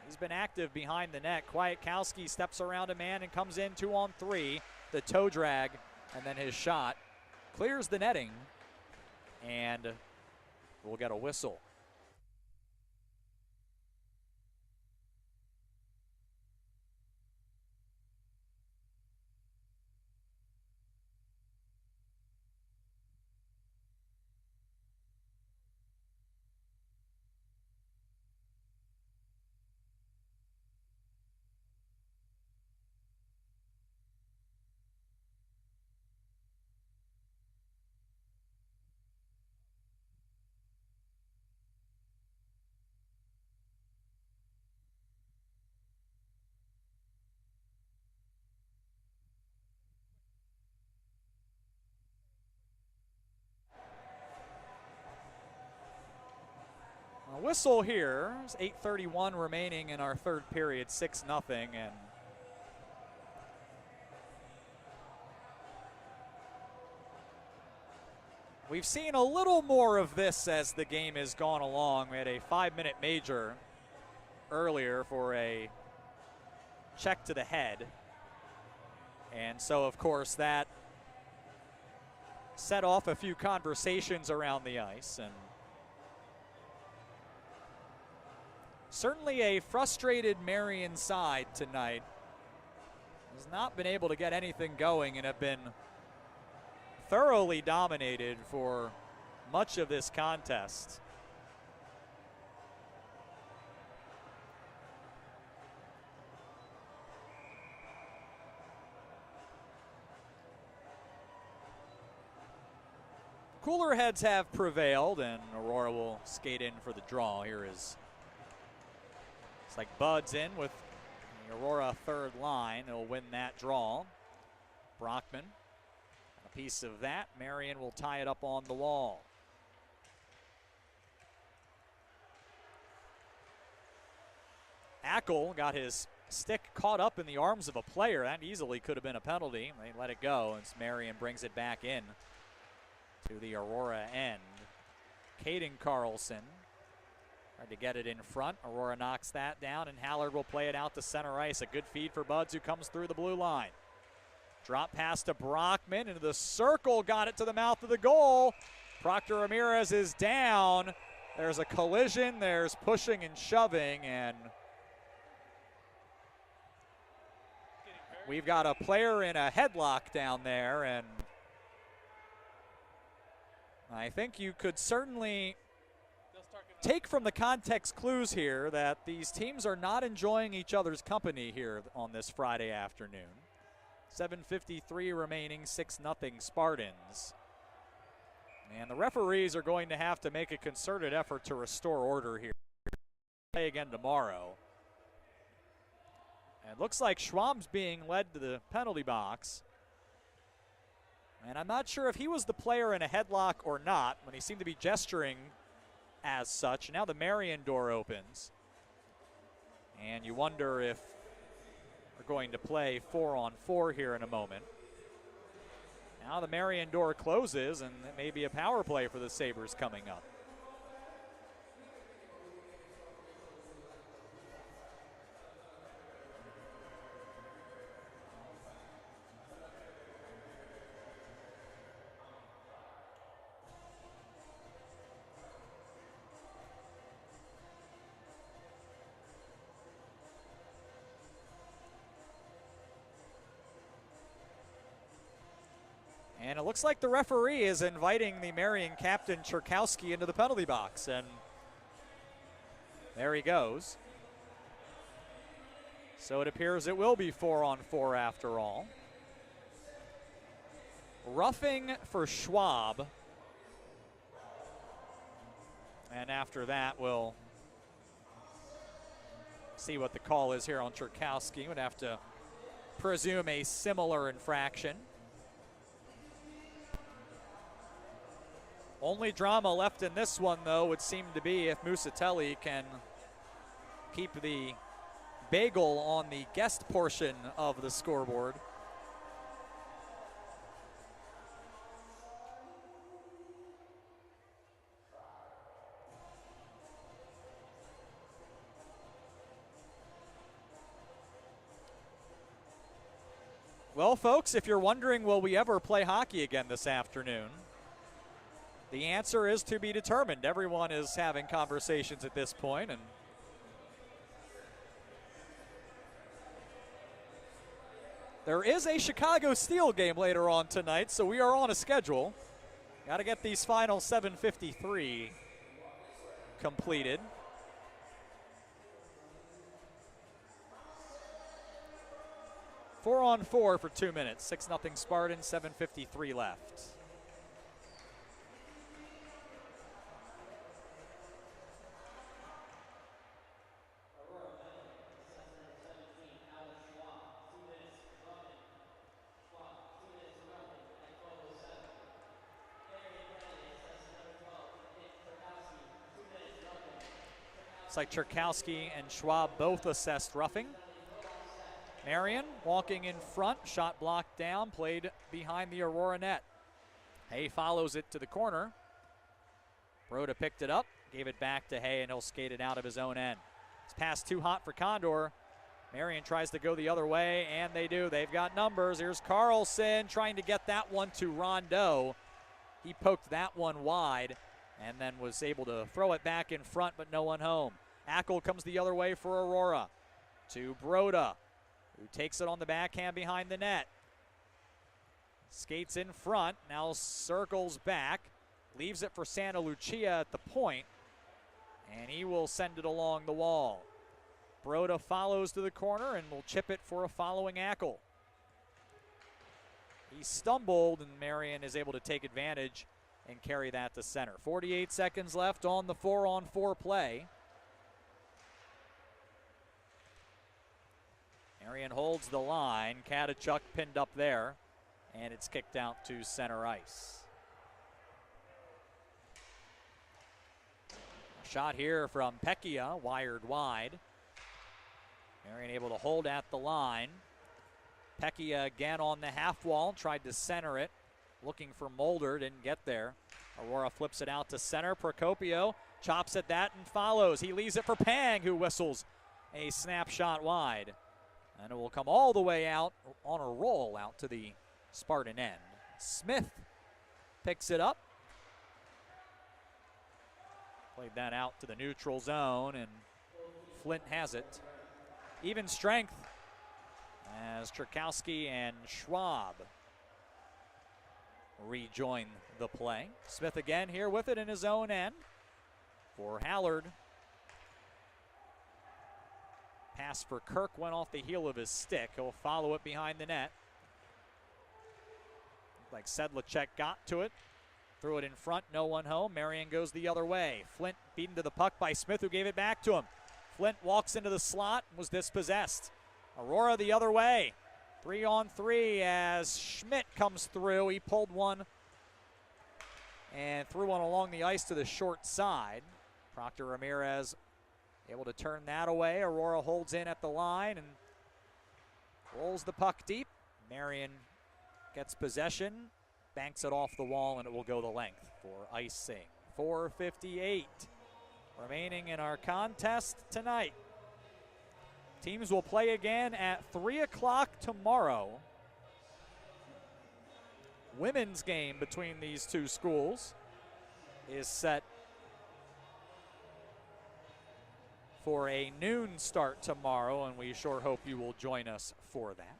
He's been active behind the net. Kwiatkowski steps around a man and comes in 2-on-3. The toe drag and then his shot clears the netting, and we'll get a whistle. A whistle here. There's 8:31 remaining in our third period, 6-0, and we've seen a little more of this as the game has gone along. We had a 5-minute major earlier for a check to the head, and so of course that set off a few conversations around the ice, and certainly a frustrated Marian side tonight. Has not been able to get anything going and have been thoroughly dominated for much of this contest. Cooler heads have prevailed, and Aurora will skate in for the draw. Here is like Bud's in with the Aurora third line. They'll win that draw. Brockman, a piece of that. Marian will tie it up on the wall. Ackle got his stick caught up in the arms of a player. That easily could have been a penalty. They let it go as Marian brings it back in to the Aurora end. Caden Carlson tried to get it in front. Aurora knocks that down, and Hallard will play it out to center ice. A good feed for Buds, who comes through the blue line. Drop pass to Brockman into the circle. Got it to the mouth of the goal. Proctor Ramirez is down. There's a collision. There's pushing and shoving, and we've got a player in a headlock down there, and I think you could certainly take from the context clues here that these teams are not enjoying each other's company here on this Friday afternoon. 7:53 remaining, 6-0 Spartans. And the referees are going to have to make a concerted effort to restore order here. Play again tomorrow. And it looks like Schwab's being led to the penalty box. And I'm not sure if he was the player in a headlock or not when he seemed to be gesturing as such. Now the Marian door opens, and you wonder if we're going to play 4-on-4 here in a moment. Now the Marian door closes, and it may be a power play for the Sabres coming up. And it looks like the referee is inviting the Marian captain, Cherkowski, into the penalty box. And there he goes. So it appears it will be 4-on-4 after all. Roughing for Schwab. And after that, we'll see what the call is here on Cherkowski. Would have to presume a similar infraction. Only drama left in this one, though, would seem to be if Musatelli can keep the bagel on the guest portion of the scoreboard. Well, folks, if you're wondering, will we ever play hockey again this afternoon? The answer is to be determined. Everyone is having conversations at this point, and there is a Chicago Steel game later on tonight, so we are on a schedule. Got to get these final 7:53 completed. Four on four for 2 minutes. 6-0 Spartan, 7:53 left. It's like Cherkowski and Schwab both assessed roughing. Marian walking in front, shot blocked down, played behind the Aurora net. Hay follows it to the corner. Broda picked it up, gave it back to Hay, and he'll skate it out of his own end. It's pass too hot for Condor. Marian tries to go the other way, and they do. They've got numbers. Here's Carlson trying to get that one to Rondeau. He poked that one wide and then was able to throw it back in front, but no one home. Ackle comes the other way for Aurora. To Broda, who takes it on the backhand behind the net. Skates in front, now circles back, leaves it for Santa Lucia at the point, and he will send it along the wall. Broda follows to the corner and will chip it for a following Ackle. He stumbled, and Marian is able to take advantage and carry that to center. 48 seconds left on the 4-on-4 play. Marian holds the line. Katachuk pinned up there, and it's kicked out to center ice. A shot here from Pecchia, wired wide. Marian able to hold at the line. Pecchia again on the half wall, tried to center it. Looking for Mulder, didn't get there. Aurora flips it out to center. Procopio chops at that and follows. He leaves it for Pang, who whistles a snapshot wide. And it will come all the way out on a roll out to the Spartan end. Smith picks it up. Played that out to the neutral zone, and Flint has it. Even strength as Cherkowski and Schwab rejoin the play. Smith again here with it in his own end for Hallard. Pass for Kirk went off the heel of his stick. He'll follow it behind the net. Like Sedlacek got to it. Threw it in front, no one home. Marian goes the other way. Flint beaten to the puck by Smith, who gave it back to him. Flint walks into the slot and was dispossessed. Aurora the other way. 3-on-3 as Schmidt comes through. He pulled one and threw one along the ice to the short side. Proctor Ramirez able to turn that away. Aurora holds in at the line and rolls the puck deep. Marian gets possession, banks it off the wall, and it will go the length for icing. 4:58 remaining in our contest tonight. Teams will play again at 3 o'clock tomorrow. Women's game between these two schools is set for a noon start tomorrow, and we sure hope you will join us for that.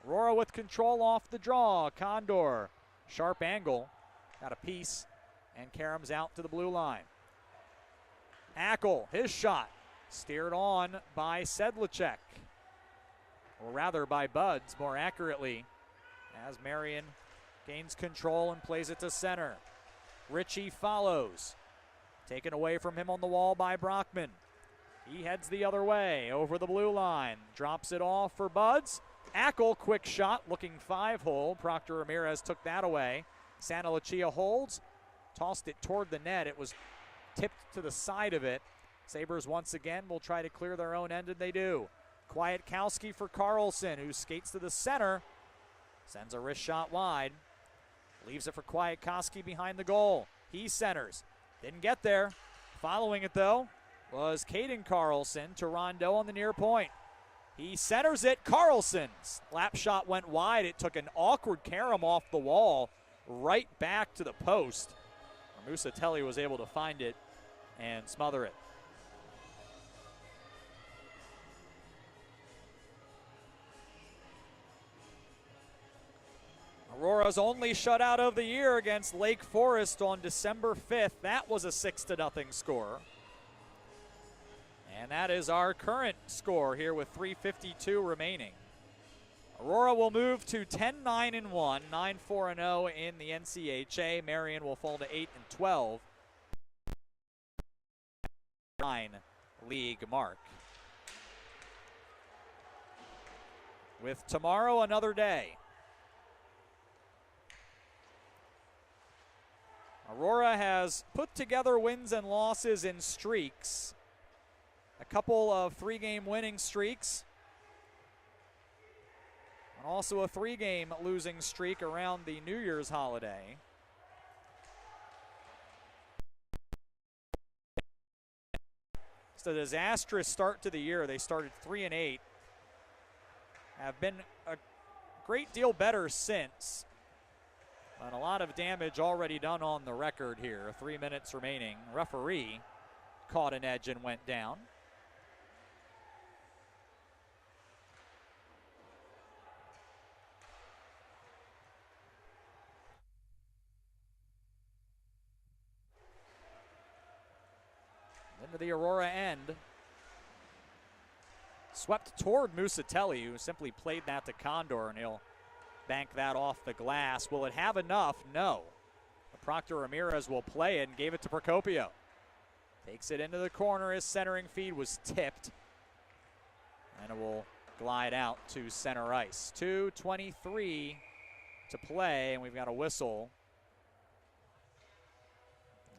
Aurora with control off the draw. Condor, sharp angle, got a piece, and Karam's out to the blue line. Ackle, his shot, steered on by Sedlacek, or rather by Buds, more accurately, as Marian gains control and plays it to center. Ritchie follows. Taken away from him on the wall by Brockman. He heads the other way over the blue line. Drops it off for Buds. Ackle, quick shot, looking 5-hole. Proctor Ramirez took that away. Santa Lucia holds. Tossed it toward the net. It was tipped to the side of it. Sabres once again will try to clear their own end, and they do. Kwiatkowski for Carlson, who skates to the center. Sends a wrist shot wide. Leaves it for Kwiatkowski behind the goal. He centers. Didn't get there. Following it, though, was Caden Carlson to Rondeau on the near point. He centers it. Carlson's lap shot went wide. It took an awkward carom off the wall right back to the post. Musatelli was able to find it and smother it. Aurora's only shutout of the year against Lake Forest on December 5th. That was a 6-0 score. And that is our current score here with 3:52 remaining. Aurora will move to 10-9-1, 9-4-0 in the NCHA. Marian will fall to 8-12. 9 league mark. With tomorrow another day. Aurora has put together wins and losses in streaks. A couple of 3-game winning streaks. And also a 3-game losing streak around the New Year's holiday. It's a disastrous start to the year. They started 3-8. Have been a great deal better since. And a lot of damage already done on the record here. 3 minutes remaining. Referee caught an edge and went down. Into the Aurora end. Swept toward Musatelli, who simply played that to Condor, and he'll bank that off the glass. Will it have enough? No. But Proctor Ramirez will play it and gave it to Procopio. Takes it into the corner. His centering feed was tipped. And it will glide out to center ice. 2:23 to play, and we've got a whistle.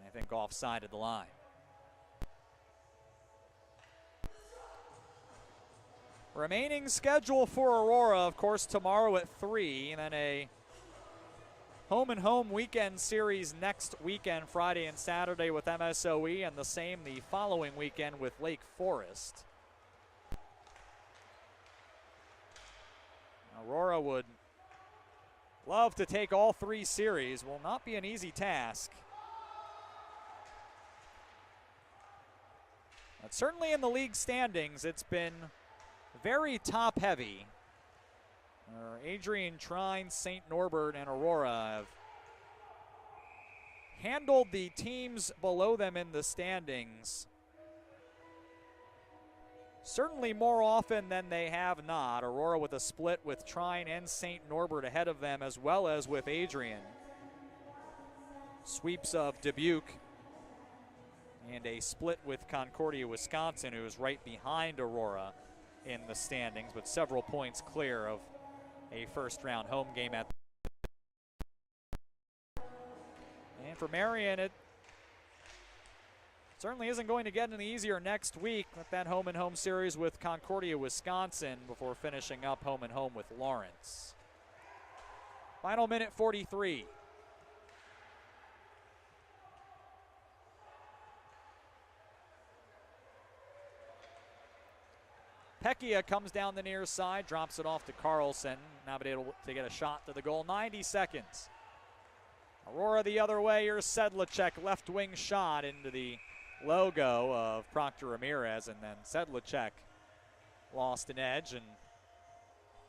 I think offside at the line. Remaining schedule for Aurora, of course, tomorrow at 3, and then a home-and-home weekend series next weekend, Friday and Saturday with MSOE, and the same the following weekend with Lake Forest. Aurora would love to take all 3 series. Will not be an easy task. But certainly in the league standings, it's been very top-heavy. Adrian Trine, St. Norbert, and Aurora have handled the teams below them in the standings certainly more often than they have not. Aurora with a split with Trine and St. Norbert ahead of them, as well as with Adrian. Sweeps of Dubuque and a split with Concordia, Wisconsin, who is right behind Aurora in the standings, but several points clear of a first-round home game at. And for Marian, it certainly isn't going to get any easier next week with that home-and-home series with Concordia, Wisconsin, before finishing up home-and-home with Lawrence. Final minute 43. Pecchia comes down the near side, drops it off to Carlson. Now been able to get a shot to the goal. 90 seconds. Aurora the other way. Here's Sedlacek, left wing shot into the logo of Proctor Ramirez, and then Sedlacek lost an edge and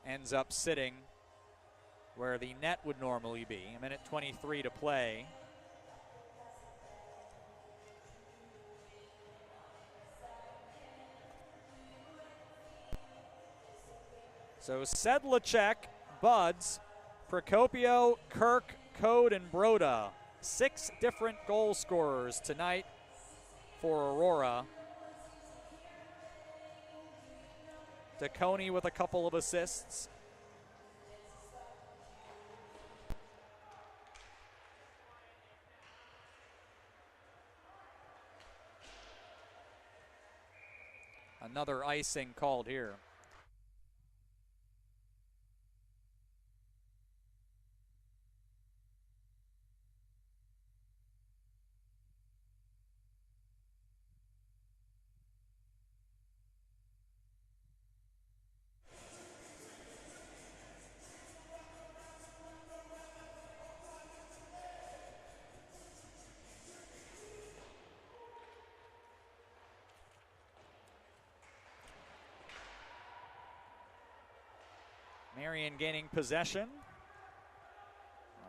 ends up sitting where the net would normally be. A minute 23 to play. So Sedlacek, Buds, Procopio, Kirk, Code, and Broda. 6 different goal scorers tonight for Aurora. DeConey with a couple of assists. Another icing called here. Marian gaining possession.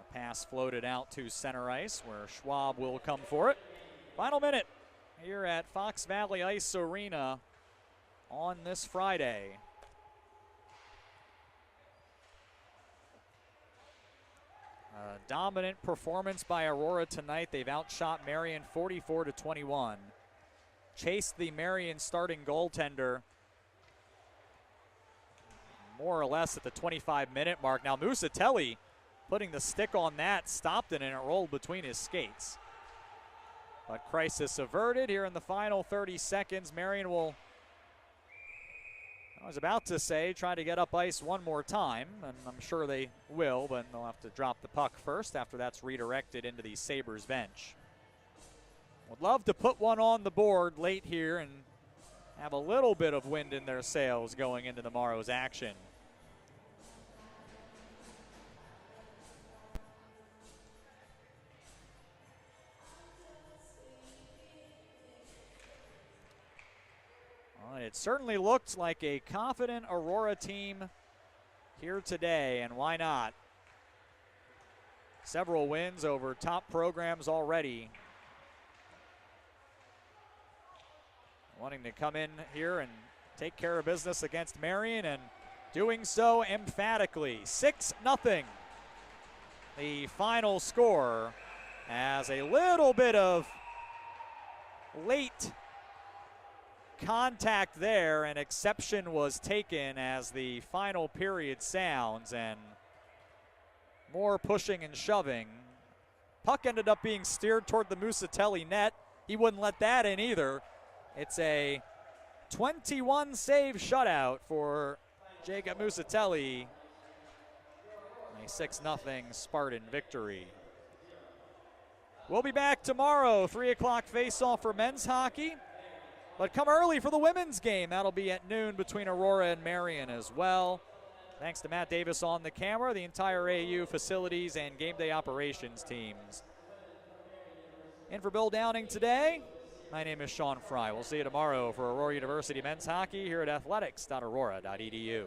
A pass floated out to center ice where Schwab will come for it. Final minute here at Fox Valley Ice Arena on this Friday. A dominant performance by Aurora tonight. They've outshot Marian 44-21. Chased the Marian starting goaltender more or less at the 25-minute mark. Now Musatelli putting the stick on that, stopped it, and it rolled between his skates. But crisis averted here in the final 30 seconds. Marian will, I was about to say, try to get up ice one more time, and I'm sure they will, but they'll have to drop the puck first after that's redirected into the Sabres bench. Would love to put one on the board late here and have a little bit of wind in their sails going into tomorrow's action. Well, it certainly looked like a confident Aurora team here today, and why not? Several wins over top programs already. Wanting to come in here and take care of business against Marian, and doing so emphatically. 6-0. The final score, as a little bit of late contact there, an exception was taken as the final period sounds, and more pushing and shoving. Puck ended up being steered toward the Musatelli net. He wouldn't let that in either. It's a 21 save shutout for Jacob Musatelli. A 6-0 Spartan victory. We'll be back tomorrow, 3 o'clock face-off for men's hockey. But come early for the women's game. That'll be at noon between Aurora and Marian as well. Thanks to Matt Davis on the camera, the entire AU facilities and game day operations teams. In for Bill Downing today, my name is Sean Fry. We'll see you tomorrow for Aurora University men's hockey here at athletics.aurora.edu.